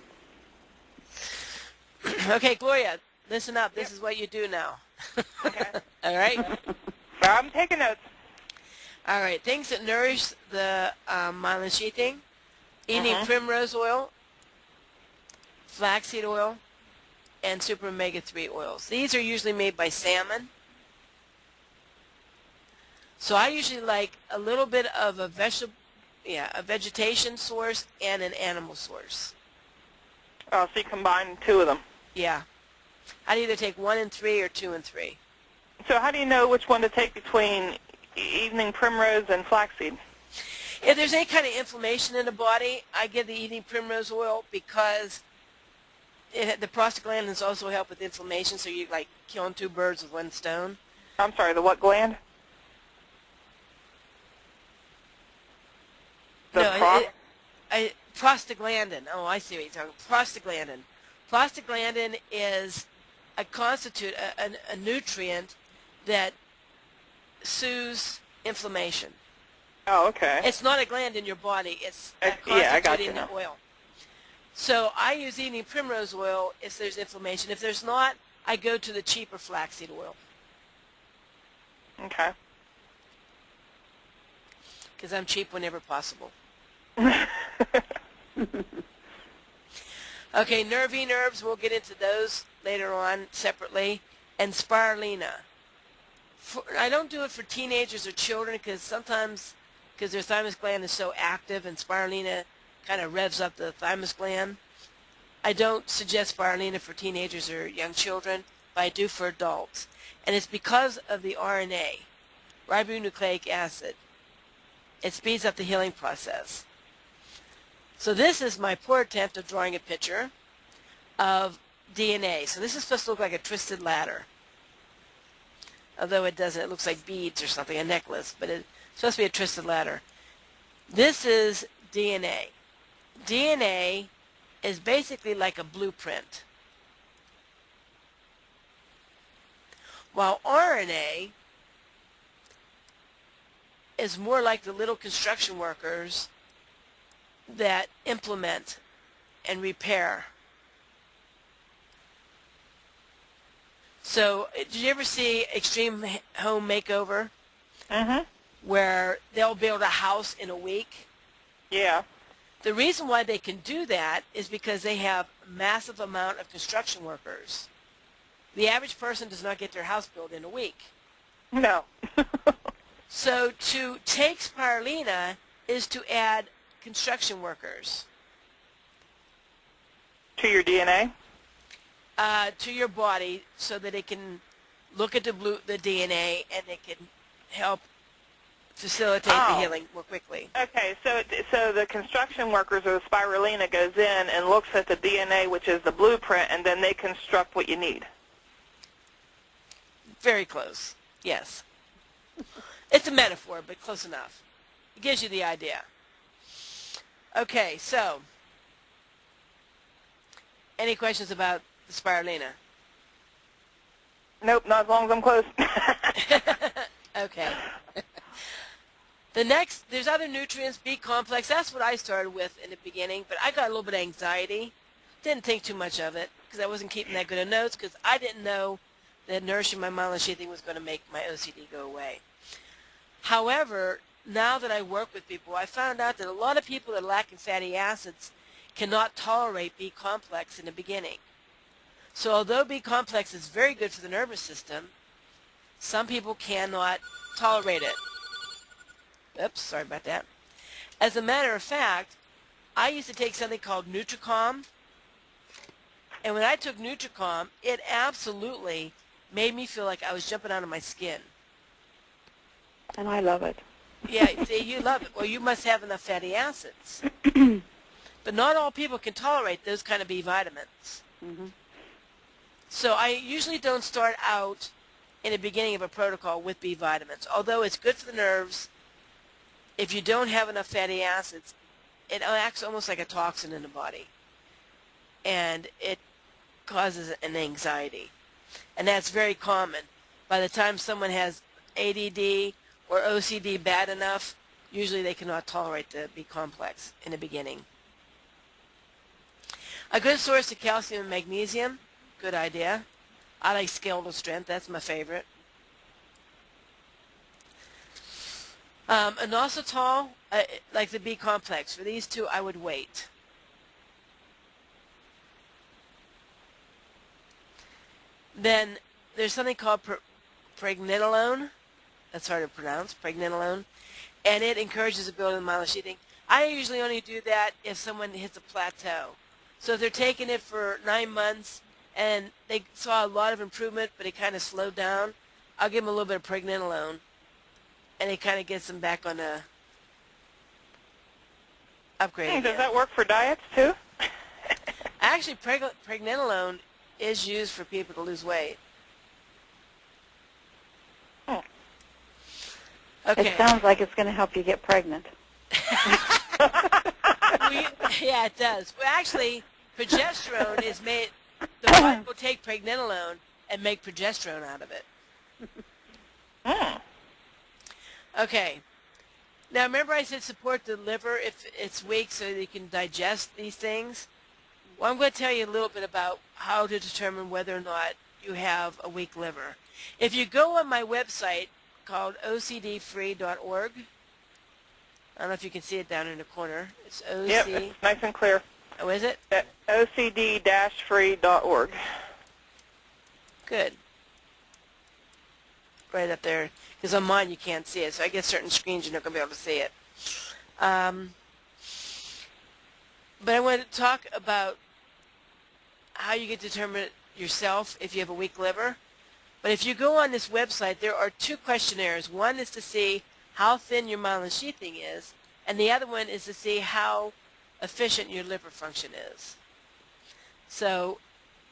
Okay, Gloria, listen up. This is what you do now. Okay. All right? I'm taking notes. All right. Things that nourish the myelin sheathing: eating primrose oil, flaxseed oil, and super omega-3 oils. These are usually made by salmon. So I usually like a little bit of a vegetation source and an animal source. Oh, so you combine two of them. Yeah. I'd either take 1 and 3 or 2 and 3. So how do you know which one to take between evening primrose and flaxseed? If there's any kind of inflammation in the body, I give the evening primrose oil because the prostaglandins also help with inflammation, so you're like killing two birds with one stone. I'm sorry, the what gland? Prostaglandin. Oh, I see what you're talking about. Prostaglandin. Prostaglandin is a nutrient that soothes inflammation. Oh, okay. It's not a gland in your body. It's I got you constituting now. the oil. So I use evening primrose oil if there's inflammation. If there's not, I go to the cheaper flaxseed oil. Okay. Because I'm cheap whenever possible. Okay, nervine herbs, we'll get into those later on separately. And spirulina. I don't do it for teenagers or children because sometimes, because their thymus gland is so active and spirulina kind of revs up the thymus gland. I don't suggest spirulina for teenagers or young children, but I do for adults. And it's because of the RNA. ribonucleic acid. It speeds up the healing process. So this is my poor attempt of drawing a picture of DNA. So this is supposed to look like a twisted ladder. Although it doesn't, it looks like beads or something, a necklace, but it's supposed to be a twisted ladder. This is DNA. DNA is basically like a blueprint, while RNA is more like the little construction workers that implement and repair. So, did you ever see Extreme Home Makeover? Mm-hmm. Where they'll build a house in a week? Yeah. The reason why they can do that is because they have a massive amount of construction workers. The average person does not get their house built in a week. No. So to take spirulina is to add construction workers. To your DNA? To your body so that it can look at the DNA and it can help facilitate the healing more quickly. Okay, so the construction workers or the spirulina goes in and looks at the DNA, which is the blueprint, and then they construct what you need. Very close, yes. It's a metaphor, but close enough. It gives you the idea. Okay, so, any questions about the spirulina? Nope, not as long as I'm close. Okay. The next, there's other nutrients, B complex. That's what I started with in the beginning, but I got a little bit of anxiety. Didn't think too much of it because I wasn't keeping that good of notes because I didn't know that nourishing my myelin sheathing was going to make my OCD go away. However, now that I work with people, I found out that a lot of people that lack in fatty acids cannot tolerate B complex in the beginning. So although B complex is very good for the nervous system, some people cannot tolerate it. Oops, sorry about that. As a matter of fact, I used to take something called Nutricom, and when I took Nutricom, it absolutely made me feel like I was jumping out of my skin. And I love it. Yeah, see, you love it. Well, you must have enough fatty acids. But not all people can tolerate those kind of B vitamins. Mm-hmm. So I usually don't start out in the beginning of a protocol with B vitamins. Although it's good for the nerves, if you don't have enough fatty acids, it acts almost like a toxin in the body. And it causes an anxiety. And that's very common. By the time someone has ADD or OCD bad enough, usually they cannot tolerate the B complex in the beginning. A good source of calcium and magnesium, good idea. I like skeletal strength, that's my favorite. Inositol, like the B complex. For these two, I would wait. Then there's something called pregnenolone. That's hard to pronounce, pregnenolone. And it encourages the building of myelin sheathing. I usually only do that if someone hits a plateau. So if they're taking it for 9 months and they saw a lot of improvement, but it kind of slowed down, I'll give them a little bit of pregnenolone. And it kind of gets them back on a upgrade again. Does that work for diets too? Actually, pregnenolone is used for people to lose weight. Okay. It sounds like it's going to help you get pregnant. Yeah, it does. Well, actually, progesterone is made, the body will take pregnenolone and make progesterone out of it. Okay. Now, remember I said support the liver if it's weak so that you can digest these things? Well, I'm going to tell you a little bit about how to determine whether or not you have a weak liver. If you go on my website called ocdfree.org, I don't know if you can see it down in the corner. It's OC. Yep, it's nice and clear. Oh, is it? OCD-free.org. Good. Right up there. Because on mine you can't see it. So I guess certain screens you're not going to be able to see it. But I want to talk about how you can determine yourself if you have a weak liver. But if you go on this website, there are 2 questionnaires. One is to see how thin your myelin sheathing is, and the other one is to see how efficient your liver function is. So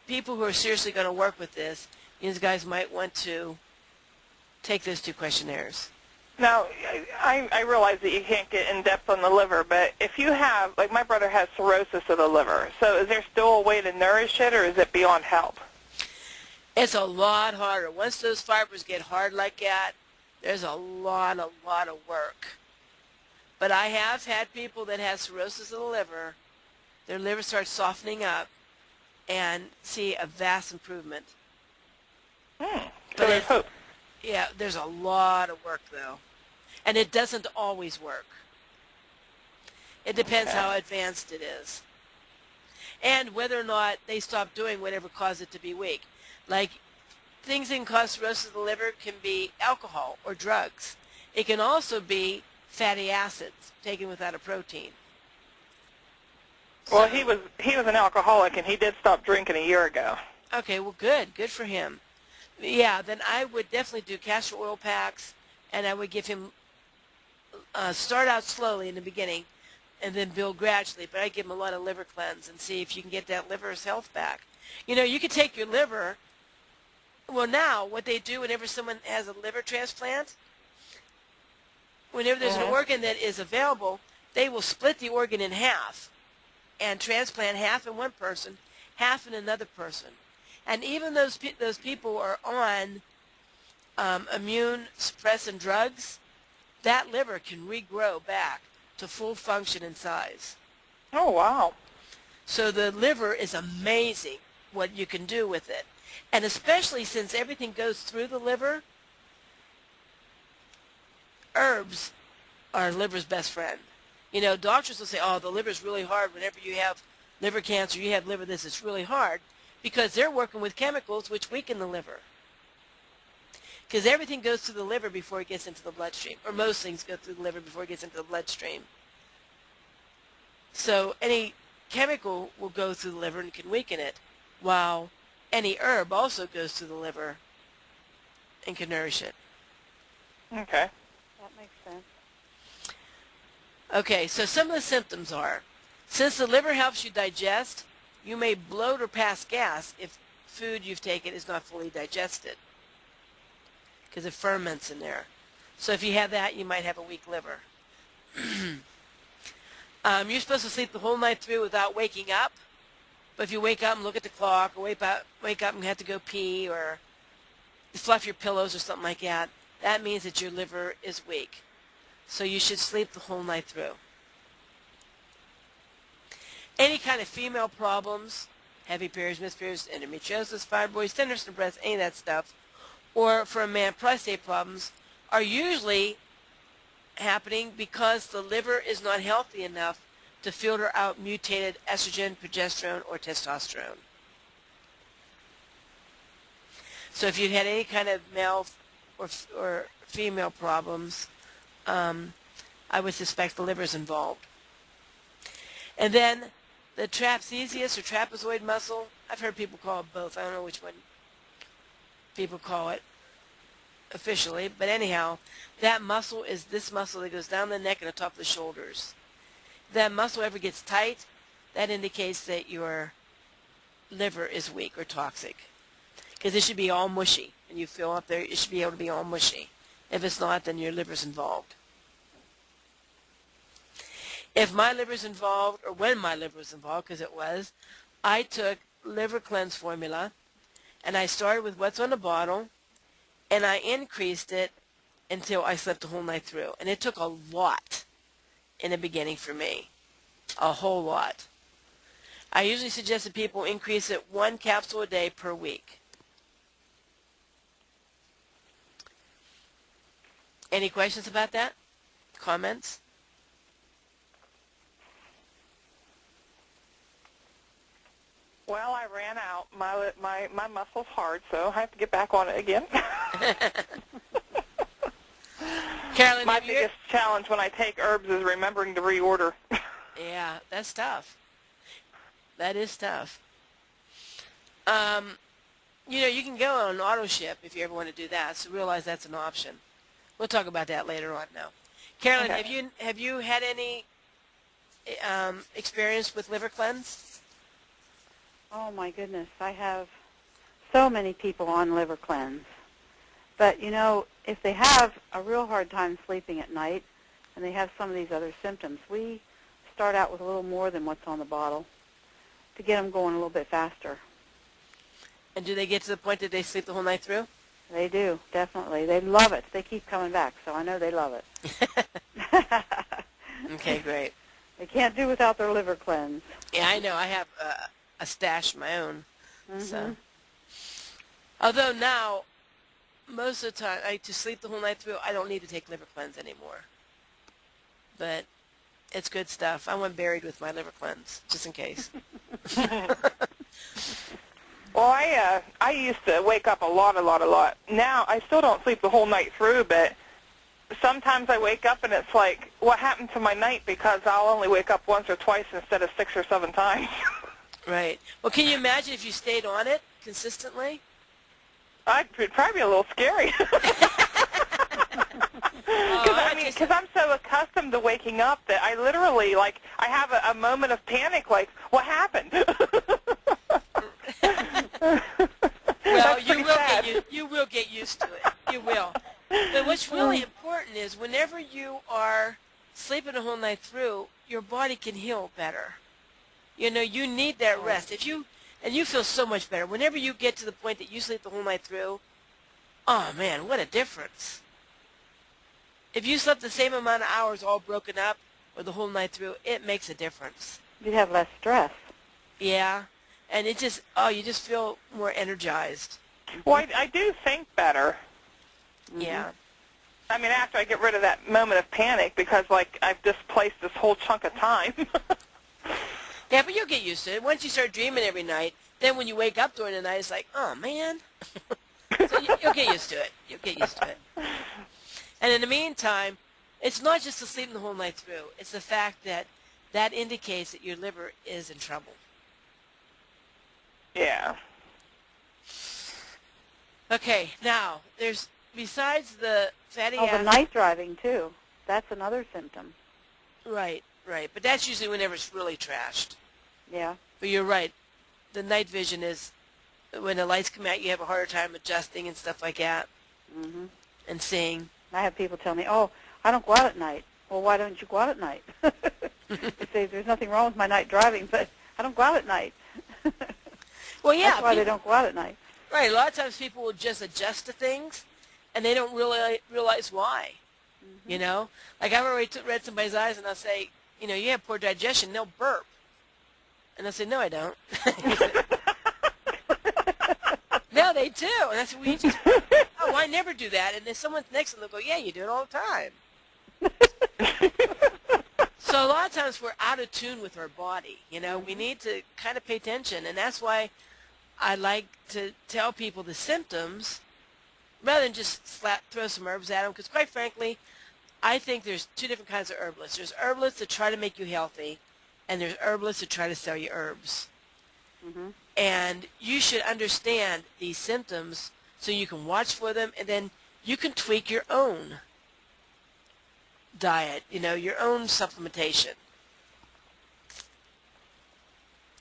people who are seriously going to work with this, these guys might want to take those 2 questionnaires. Now, I realize that you can't get in depth on the liver, but if you have, like my brother has cirrhosis of the liver, so is there still a way to nourish it, or is it beyond help? It's a lot harder. Once those fibers get hard like that, there's a lot of work. But I have had people that have cirrhosis of the liver, their liver starts softening up, and see a vast improvement. So But there's hope. yeah, there's a lot of work though. And it doesn't always work. It depends how advanced it is. And whether or not they stop doing whatever caused it to be weak. Like, things that can cause cirrhosis of the liver can be alcohol or drugs. It can also be fatty acids taken without a protein. Well, he was an alcoholic, and he did stop drinking a year ago. Okay, well, good for him. Yeah, then I would definitely do castor oil packs, and I would give him start out slowly in the beginning and then build gradually, but I'd give him a lot of liver cleanse and see if you can get that liver's health back. You know, you could take your liver. Well, now what they do whenever someone has a liver transplant, whenever there's an organ that is available, they will split the organ in half and transplant half in one person, half in another person. And even those people are on immune suppressant drugs, that liver can regrow back to full function and size. Oh, wow. So the liver is amazing what you can do with it. And especially since everything goes through the liver, herbs are liver's best friend. You know, doctors will say, oh, the liver's really hard. Whenever you have liver cancer, you have liver this, it's really hard, because they're working with chemicals which weaken the liver. Because everything goes through the liver before it gets into the bloodstream, or most things go through the liver before it gets into the bloodstream. So any chemical will go through the liver and can weaken it, while any herb also goes through the liver and can nourish it. Okay. That makes sense. Okay, so some of the symptoms are, since the liver helps you digest, you may bloat or pass gas if food you've taken is not fully digested, because it ferments in there. So if you have that, you might have a weak liver. You're supposed to sleep the whole night through without waking up, but if you wake up and look at the clock, or wake up and have to go pee, or fluff your pillows or something like that, that means that your liver is weak. So you should sleep the whole night through. Any kind of female problems, heavy periods, misperiods, endometriosis, fibroids, tenderness in the breast, any of that stuff, or for a man, prostate problems, are usually happening because the liver is not healthy enough to filter out mutated estrogen, progesterone, or testosterone. So if you've had any kind of male or female problems, I would suspect the liver is involved. And then the trapezius or trapezoid muscle, I've heard people call it both. I don't know which one people call it officially, but anyhow, that muscle is this muscle that goes down the neck and the top of the shoulders. If that muscle ever gets tight, that indicates that your liver is weak or toxic, because it should be all mushy. When you fill up there, it should be able to be all mushy. If it's not, then your liver's involved. If my liver's involved, or when my liver was involved, because it was, I took liver cleanse formula, and I started with what's on the bottle, and I increased it until I slept the whole night through. And it took a lot in the beginning for me, a whole lot. I usually suggest that people increase it 1 capsule a day per week. Any questions about that? Comments? Well, I ran out. My muscle's hard, so I have to get back on it again. Carolyn, my biggest challenge when I take herbs is remembering to reorder. Yeah, that's tough. That is tough. You can go on auto ship if you ever want to do that, so realize that's an option. We'll talk about that later on now. Carolyn, Okay. have you had any experience with liver cleanse? Oh my goodness, I have so many people on liver cleanse. But if they have a real hard time sleeping at night and they have some of these other symptoms, we start out with a little more than what's on the bottle to get them going a little bit faster. And do they get to the point that they sleep the whole night through? They do, definitely. They love it. They keep coming back, so I know they love it. Okay, great. They can't do without their liver cleanse. Yeah, I know. I have a stash of my own. Mm-hmm. So, although now, most of the time, to sleep the whole night through, I don't need to take liver cleanse anymore. But it's good stuff. I went buried with my liver cleanse, just in case. Well, I used to wake up a lot. Now, I still don't sleep the whole night through, but sometimes I wake up and it's like, what happened to my night? Because I'll only wake up once or twice instead of 6 or 7 times. Right. Well, can you imagine if you stayed on it consistently? It'd probably be a little scary. Because I'm so accustomed to waking up that I literally, I have a moment of panic, like, what happened? Well, you will get used to it. You will. But what's really important is whenever you are sleeping the whole night through, your body can heal better. You need that rest. And you feel so much better. Whenever you get to the point that you sleep the whole night through, oh man, what a difference. If you slept the same amount of hours all broken up or the whole night through, it makes a difference. You have less stress. Yeah. And you just feel more energized. Well, I do think better. Yeah. I mean, after I get rid of that moment of panic, because, I've displaced this whole chunk of time. Yeah, but you'll get used to it. Once you start dreaming every night, then when you wake up during the night, it's like, oh, man. So you'll get used to it. You'll get used to it. And in the meantime, it's not just the sleeping the whole night through. It's the fact that indicates that your liver is in trouble. Yeah. Okay, now, besides the fatty acid. The night driving, too. That's another symptom. Right. But that's usually whenever it's really trashed. Yeah. But you're right. The night vision is when the lights come out, you have a harder time adjusting and stuff like that. Mm-hmm. And seeing. I have people tell me, oh, I don't go out at night. Well, why don't you go out at night? They say there's nothing wrong with my night driving, but I don't go out at night. Well, yeah. That's why they don't go out at night. Right. A lot of times people will just adjust to things, and they don't really realize why. Mm-hmm. Like I've already read somebody's eyes, and I'll say, you have poor digestion. They'll burp. And I'll say, no, I don't. No, they do. And I said, well, you just, oh, I never do that. And then someone's next to them, they'll go, yeah, you do it all the time. So a lot of times we're out of tune with our body. We need to kind of pay attention. And that's why I like to tell people the symptoms rather than just throw some herbs at them. Because quite frankly, I think there's two different kinds of herbalists. There's herbalists that try to make you healthy, and there's herbalists that try to sell you herbs. Mm-hmm. And you should understand these symptoms so you can watch for them, and then you can tweak your own diet, your own supplementation.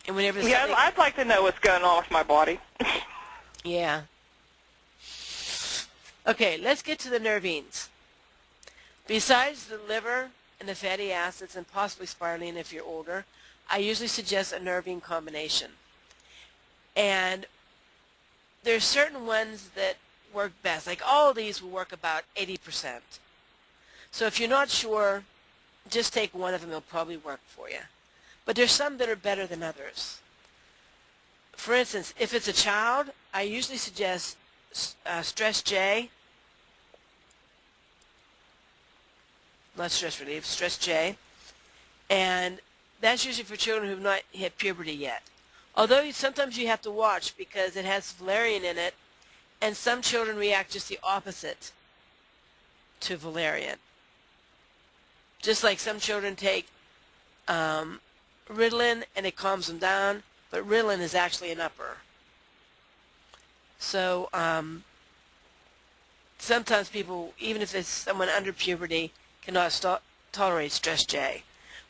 And whenever I'd like to know what's going on with my body. Yeah. Okay, let's get to the nervines. Besides the liver and the fatty acids and possibly spirulina if you're older, I usually suggest a nervine combination. And there's certain ones that work best. Like all of these will work about 80%. So if you're not sure, just take one of them. It'll probably work for you. But there's some that are better than others. For instance, if it's a child, I usually suggest Stress J. Not stress relief, Stress J. And that's usually for children who have not hit puberty yet. Although sometimes you have to watch because it has valerian in it, and some children react just the opposite to valerian. Just like some children take Ritalin and it calms them down, but Ritalin is actually an upper. So sometimes people, even if it's someone under puberty, cannot tolerate Stress J.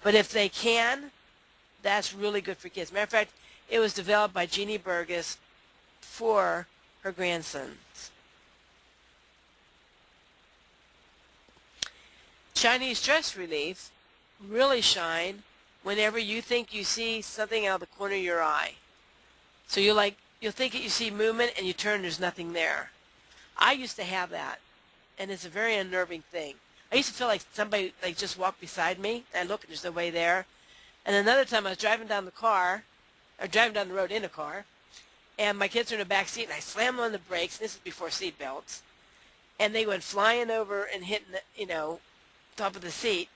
But if they can, that's really good for kids. Matter of fact, it was developed by Jeannie Burgess for her grandsons. Chinese stress relief really shine whenever you think you see something out of the corner of your eye. So you'll think that you see movement and you turn, there's nothing there. I used to have that, and it's a very unnerving thing. I used to feel like somebody just walked beside me, and I look and there's nobody there. And another time I was driving down the road in a car, and my kids were in the back seat, and I slammed on the brakes. This is before seat belts, and they went flying over and hitting the, top of the seat,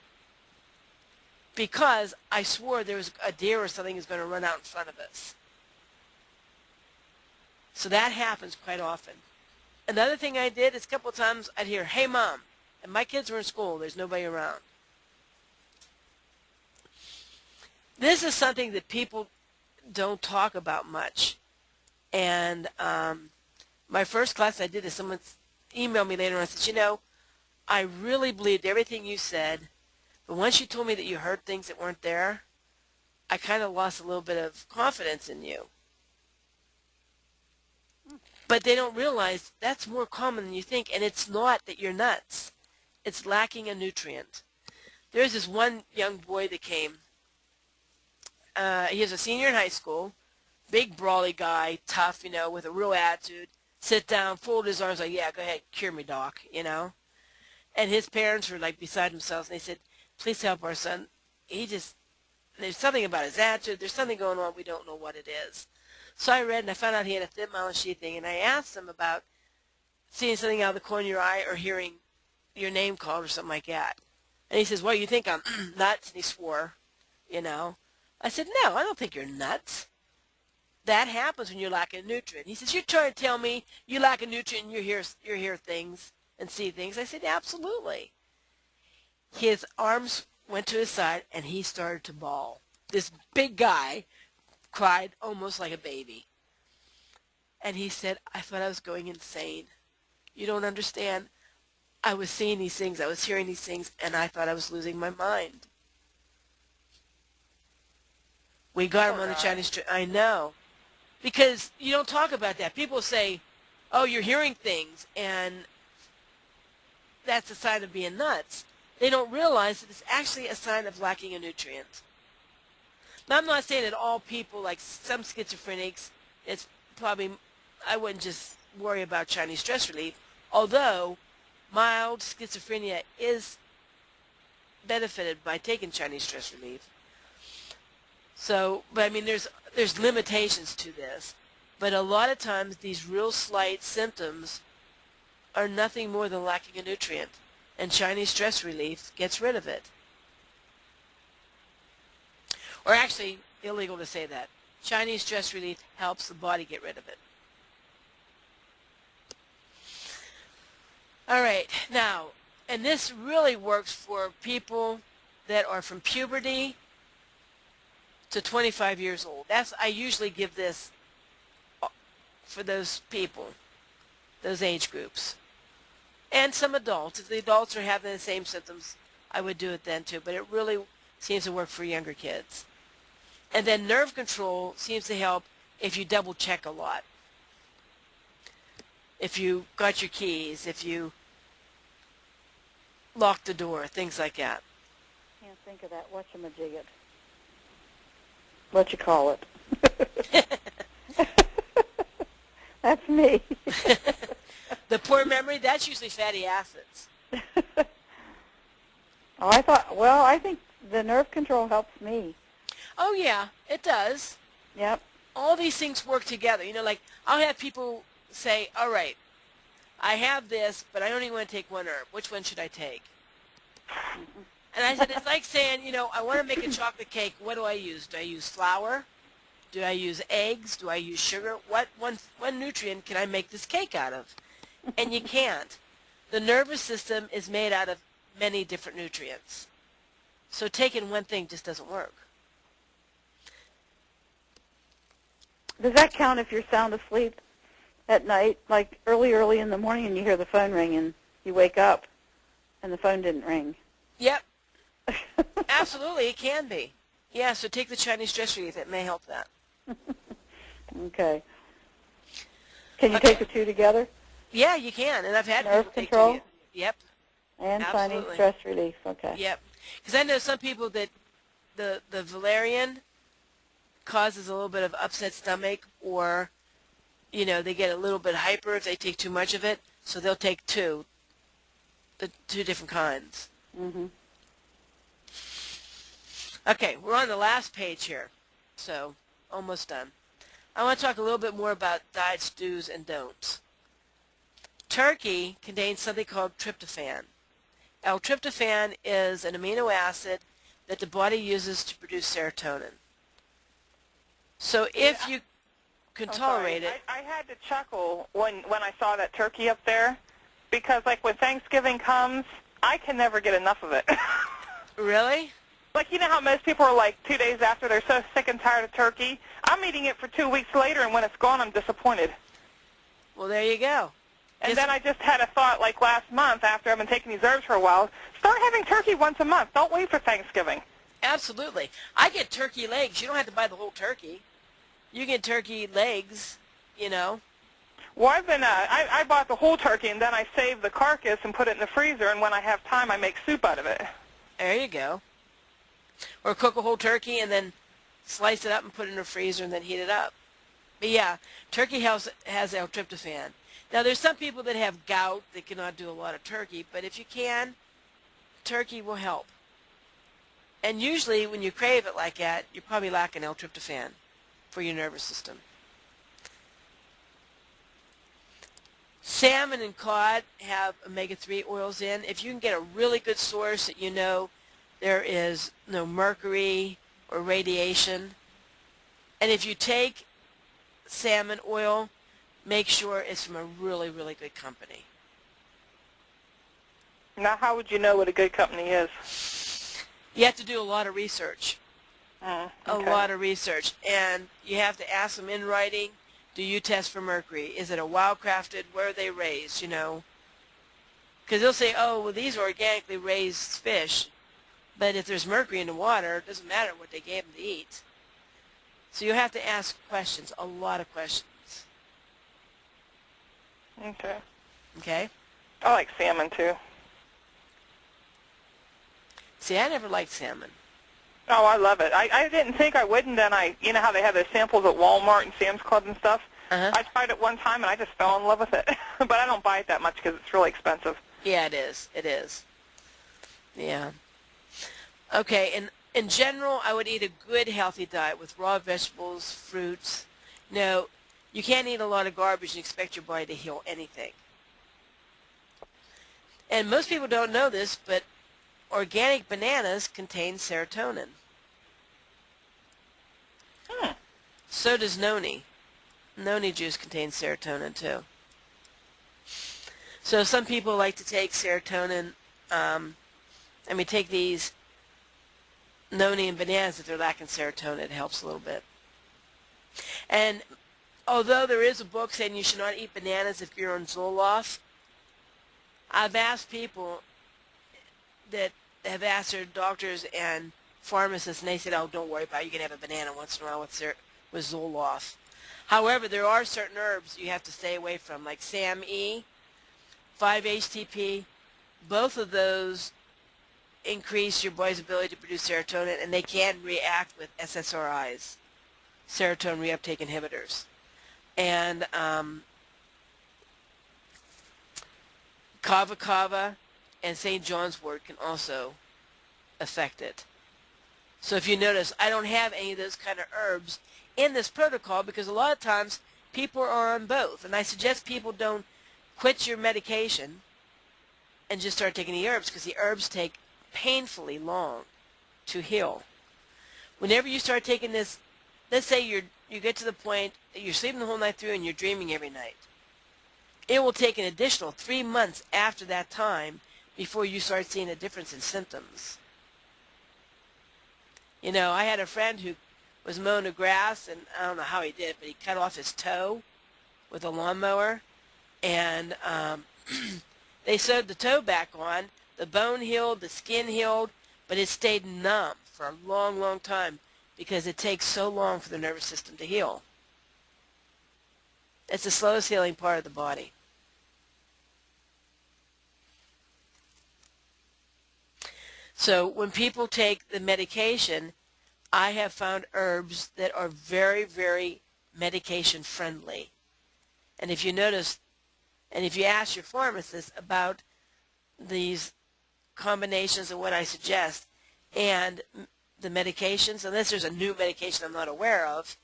because I swore there was a deer or something was going to run out in front of us. So that happens quite often. Another thing I did is a couple of times I'd hear, "Hey, Mom," and my kids were in school. There's nobody around. This is something that people don't talk about much. And my first class I did is someone emailed me later and said, I really believed everything you said, but once you told me that you heard things that weren't there, I kind of lost a little bit of confidence in you. But they don't realize that's more common than you think, and it's not that you're nuts. It's lacking a nutrient. There's this one young boy that came. He was a senior in high school, big brawly guy, tough, with a real attitude. Sit down, fold his arms, like, "Yeah, go ahead, cure me, doc," And his parents were beside themselves, and they said, "Please help our son. There's something about his attitude. There's something going on. We don't know what it is." So I read, and I found out he had a thin myelin sheathing, and I asked him about seeing something out of the corner of your eye or hearing your name called or something like that. And he says, "Well, you think I'm nuts?" And he swore, I said, "No, I don't think you're nuts. That happens when you're lacking a nutrient." He says, "You're trying to tell me you lack a nutrient and you hear things and see things." I said, "Absolutely." His arms went to his side, and he started to bawl. This big guy cried almost like a baby. And he said, "I thought I was going insane. You don't understand. I was seeing these things, I was hearing these things, and I thought I was losing my mind." We got him on the Chinese street. I know. Because you don't talk about that. People say, "Oh, you're hearing things," and that's a sign of being nuts. They don't realize that it's actually a sign of lacking a nutrient. Now, I'm not saying that all people, like some schizophrenics, it's probably, I wouldn't just worry about Chinese stress relief, although mild schizophrenia is benefited by taking Chinese stress relief. So, but I mean, there's limitations to this. But a lot of times, these real slight symptoms are nothing more than lacking a nutrient. And Chinese stress relief gets rid of it. Or actually, illegal to say that. Chinese stress relief helps the body get rid of it. All right, now, and this really works for people that are from puberty to 25 years old. I usually give this for those people, those age groups. And some adults. If the adults are having the same symptoms, I would do it then too. But it really seems to work for younger kids. And then nerve control seems to help if you double check a lot. If you got your keys, if you locked the door, things like that. Can't think of that whatchamajigget. What you call it? That's me. The poor memory, that's usually fatty acids. I think the nerve control helps me. Oh, yeah, it does. Yep. All these things work together. Like I'll have people say, "All right, I have this, but I only want to take one herb. Which one should I take?" Mm-hmm. And I said, it's like saying, I want to make a chocolate cake. What do I use? Do I use flour? Do I use eggs? Do I use sugar? What one nutrient can I make this cake out of? And you can't. The nervous system is made out of many different nutrients. So taking one thing just doesn't work. Does that count if you're sound asleep? at night, like early in the morning, and you hear the phone ring, and you wake up, and the phone didn't ring. Yep. Absolutely, it can be. Yeah, so take the Chinese stress relief. It may help that. Okay. Can you Okay. take the two together? Yeah, you can, and I've had Nerve people take control? two. Yep. And Chinese Absolutely. stress relief. Okay. Yep. Because I know some people that the valerian causes a little bit of upset stomach, or, you know, they get a little bit hyper if they take too much of it, so they'll take two, the two different kinds. Mhm. Okay, we're on the last page here, so almost done. I want to talk a little bit more about diet's do's and don'ts. Turkey contains something called tryptophan. L-tryptophan is an amino acid that the body uses to produce serotonin. So if you can tolerate it... I had to chuckle when I saw that turkey up there, because like when Thanksgiving comes, I can never get enough of it. Really? Like, you know how most people are like 2 days after they're so sick and tired of turkey? I'm eating it for 2 weeks later, and when it's gone, I'm disappointed. Well, there you go. And then I just had a thought, like last month, after I've been taking these herbs for a while, start having turkey once a month. Don't wait for Thanksgiving. Absolutely. I get turkey legs. You don't have to buy the whole turkey. You get turkey legs, you know. Well, I've been, I bought the whole turkey, and then I save the carcass and put it in the freezer, and when I have time, I make soup out of it. There you go. Or cook a whole turkey and then slice it up and put it in the freezer and then heat it up. But yeah, turkey has L-tryptophan. Now, there's some people that have gout that cannot do a lot of turkey, but if you can, turkey will help. And usually when you crave it like that, you're probably lacking L-tryptophan for your nervous system. Salmon and cod have omega-3 oils in. If you can get a really good source that you know there is no mercury or radiation, and if you take salmon oil, make sure it's from a really, really good company. Now, how would you know what a good company is? You have to do a lot of research. Okay. A lot of research. And you have to ask them in writing, do you test for mercury? Is it a wild-crafted? Where are they raised, you know? Because they'll say, oh, well, these are organically raised fish. But if there's mercury in the water, it doesn't matter what they gave them to eat. So you have to ask questions, a lot of questions. Okay. Okay? I like salmon, too. See, I never liked salmon. Oh, I love it. I didn't think I would, and then you know how they have those samples at Walmart and Sam's Club and stuff? Uh-huh. I tried it one time, and I just fell in love with it. But I don't buy it that much because it's really expensive. Yeah, it is. It is. Yeah. Okay, and in general, I would eat a good, healthy diet with raw vegetables, fruits. No, you can't eat a lot of garbage and expect your body to heal anything. And most people don't know this, but organic bananas contain serotonin. So does noni. Noni juice contains serotonin, too. So some people like to take serotonin, take these noni and bananas if they're lacking serotonin. It helps a little bit. And although there is a book saying you should not eat bananas if you're on Zoloft, I've asked people that have asked their doctors and pharmacists, and they said, oh, don't worry about it. You can have a banana once in a while with Zoloft. However, there are certain herbs you have to stay away from, like SAM-E, 5-HTP. Both of those increase your body's ability to produce serotonin, and they can react with SSRIs, serotonin reuptake inhibitors. And kava kava and St. John's wort can also affect it. So if you notice, I don't have any of those kind of herbs in this protocol because a lot of times people are on both. And I suggest people don't quit your medication and just start taking the herbs because the herbs take painfully long to heal. Whenever you start taking this, let's say you get to the point that you're sleeping the whole night through and you're dreaming every night. It will take an additional 3 months after that time before you start seeing a difference in symptoms. You know, I had a friend who was mowing the grass, and I don't know how he did it, but he cut off his toe with a lawnmower, and they sewed the toe back on. The bone healed, the skin healed, but it stayed numb for a long, long time because it takes so long for the nervous system to heal. It's the slowest healing part of the body. So when people take the medication, I have found herbs that are very, very medication friendly. And if you notice, and if you ask your pharmacist about these combinations of what I suggest and the medications, unless there's a new medication I'm not aware of,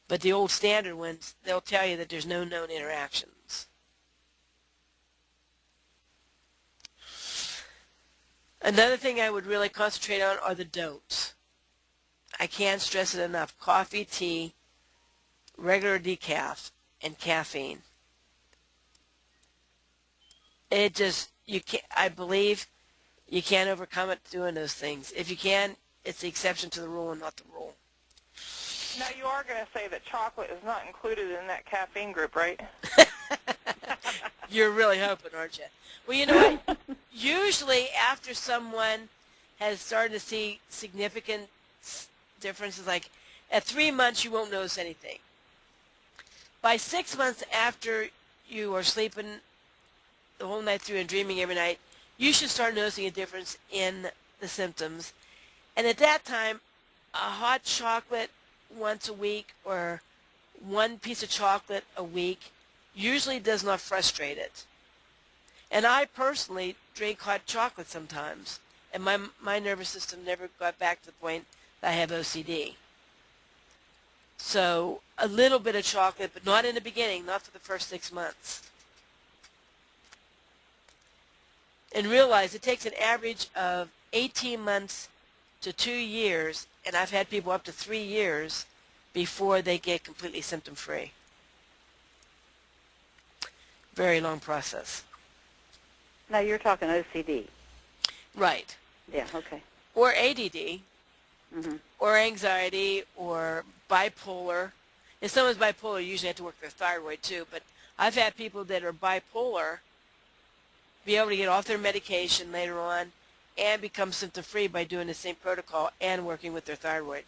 but the old standard ones, they'll tell you that there's no known interactions. Another thing I would really concentrate on are the don'ts. I can't stress it enough. Coffee, tea, regular decaf, and caffeine. It just, you can't, I believe you can't overcome it doing those things. If you can, it's the exception to the rule and not the rule. Now, you are going to say that chocolate is not included in that caffeine group, right? You're really hoping, aren't you? Well, you know what? Usually after someone has started to see significant differences, like at 3 months you won't notice anything. By 6 months after you are sleeping the whole night through and dreaming every night, you should start noticing a difference in the symptoms. And at that time, a hot chocolate once a week or one piece of chocolate a week usually does not frustrate it. And I personally drink hot chocolate sometimes, and my nervous system never got back to the point that I have OCD. So a little bit of chocolate, but not in the beginning, not for the first 6 months. And realize it takes an average of 18 months to 2 years, and I've had people up to 3 years before they get completely symptom-free. Very long process. Now you're talking OCD. Right. Yeah, okay. Or ADD, or anxiety, or bipolar. If someone's bipolar, you usually have to work their thyroid too, but I've had people that are bipolar be able to get off their medication later on and become symptom-free by doing the same protocol and working with their thyroid.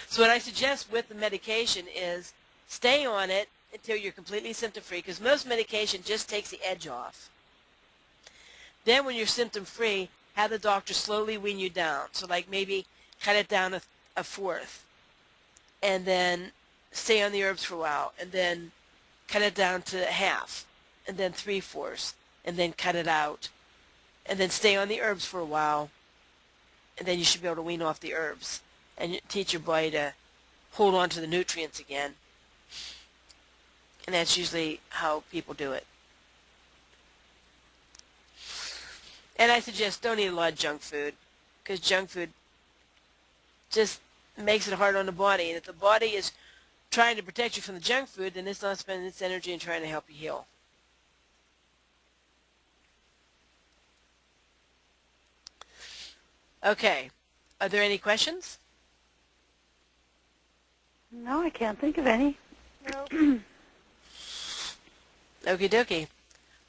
So what I suggest with the medication is stay on it until you're completely symptom-free, because most medication just takes the edge off. Then when you're symptom-free, have the doctor slowly wean you down. So like maybe cut it down a fourth, and then stay on the herbs for a while, and then cut it down to half, and then 3/4, and then cut it out, and then stay on the herbs for a while, and then you should be able to wean off the herbs and teach your body to hold on to the nutrients again. And that's usually how people do it. And I suggest don't eat a lot of junk food, because junk food just makes it hard on the body. And if the body is trying to protect you from the junk food, then it's not spending its energy in trying to help you heal. Okay. Are there any questions? No, I can't think of any. No. Okie dokie.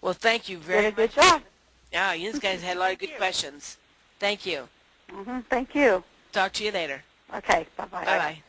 Well, thank you very Did a much. good job. Yeah, you guys had a lot of good questions. Thank you. Thank you. Talk to you later. Okay, bye-bye. Bye-bye.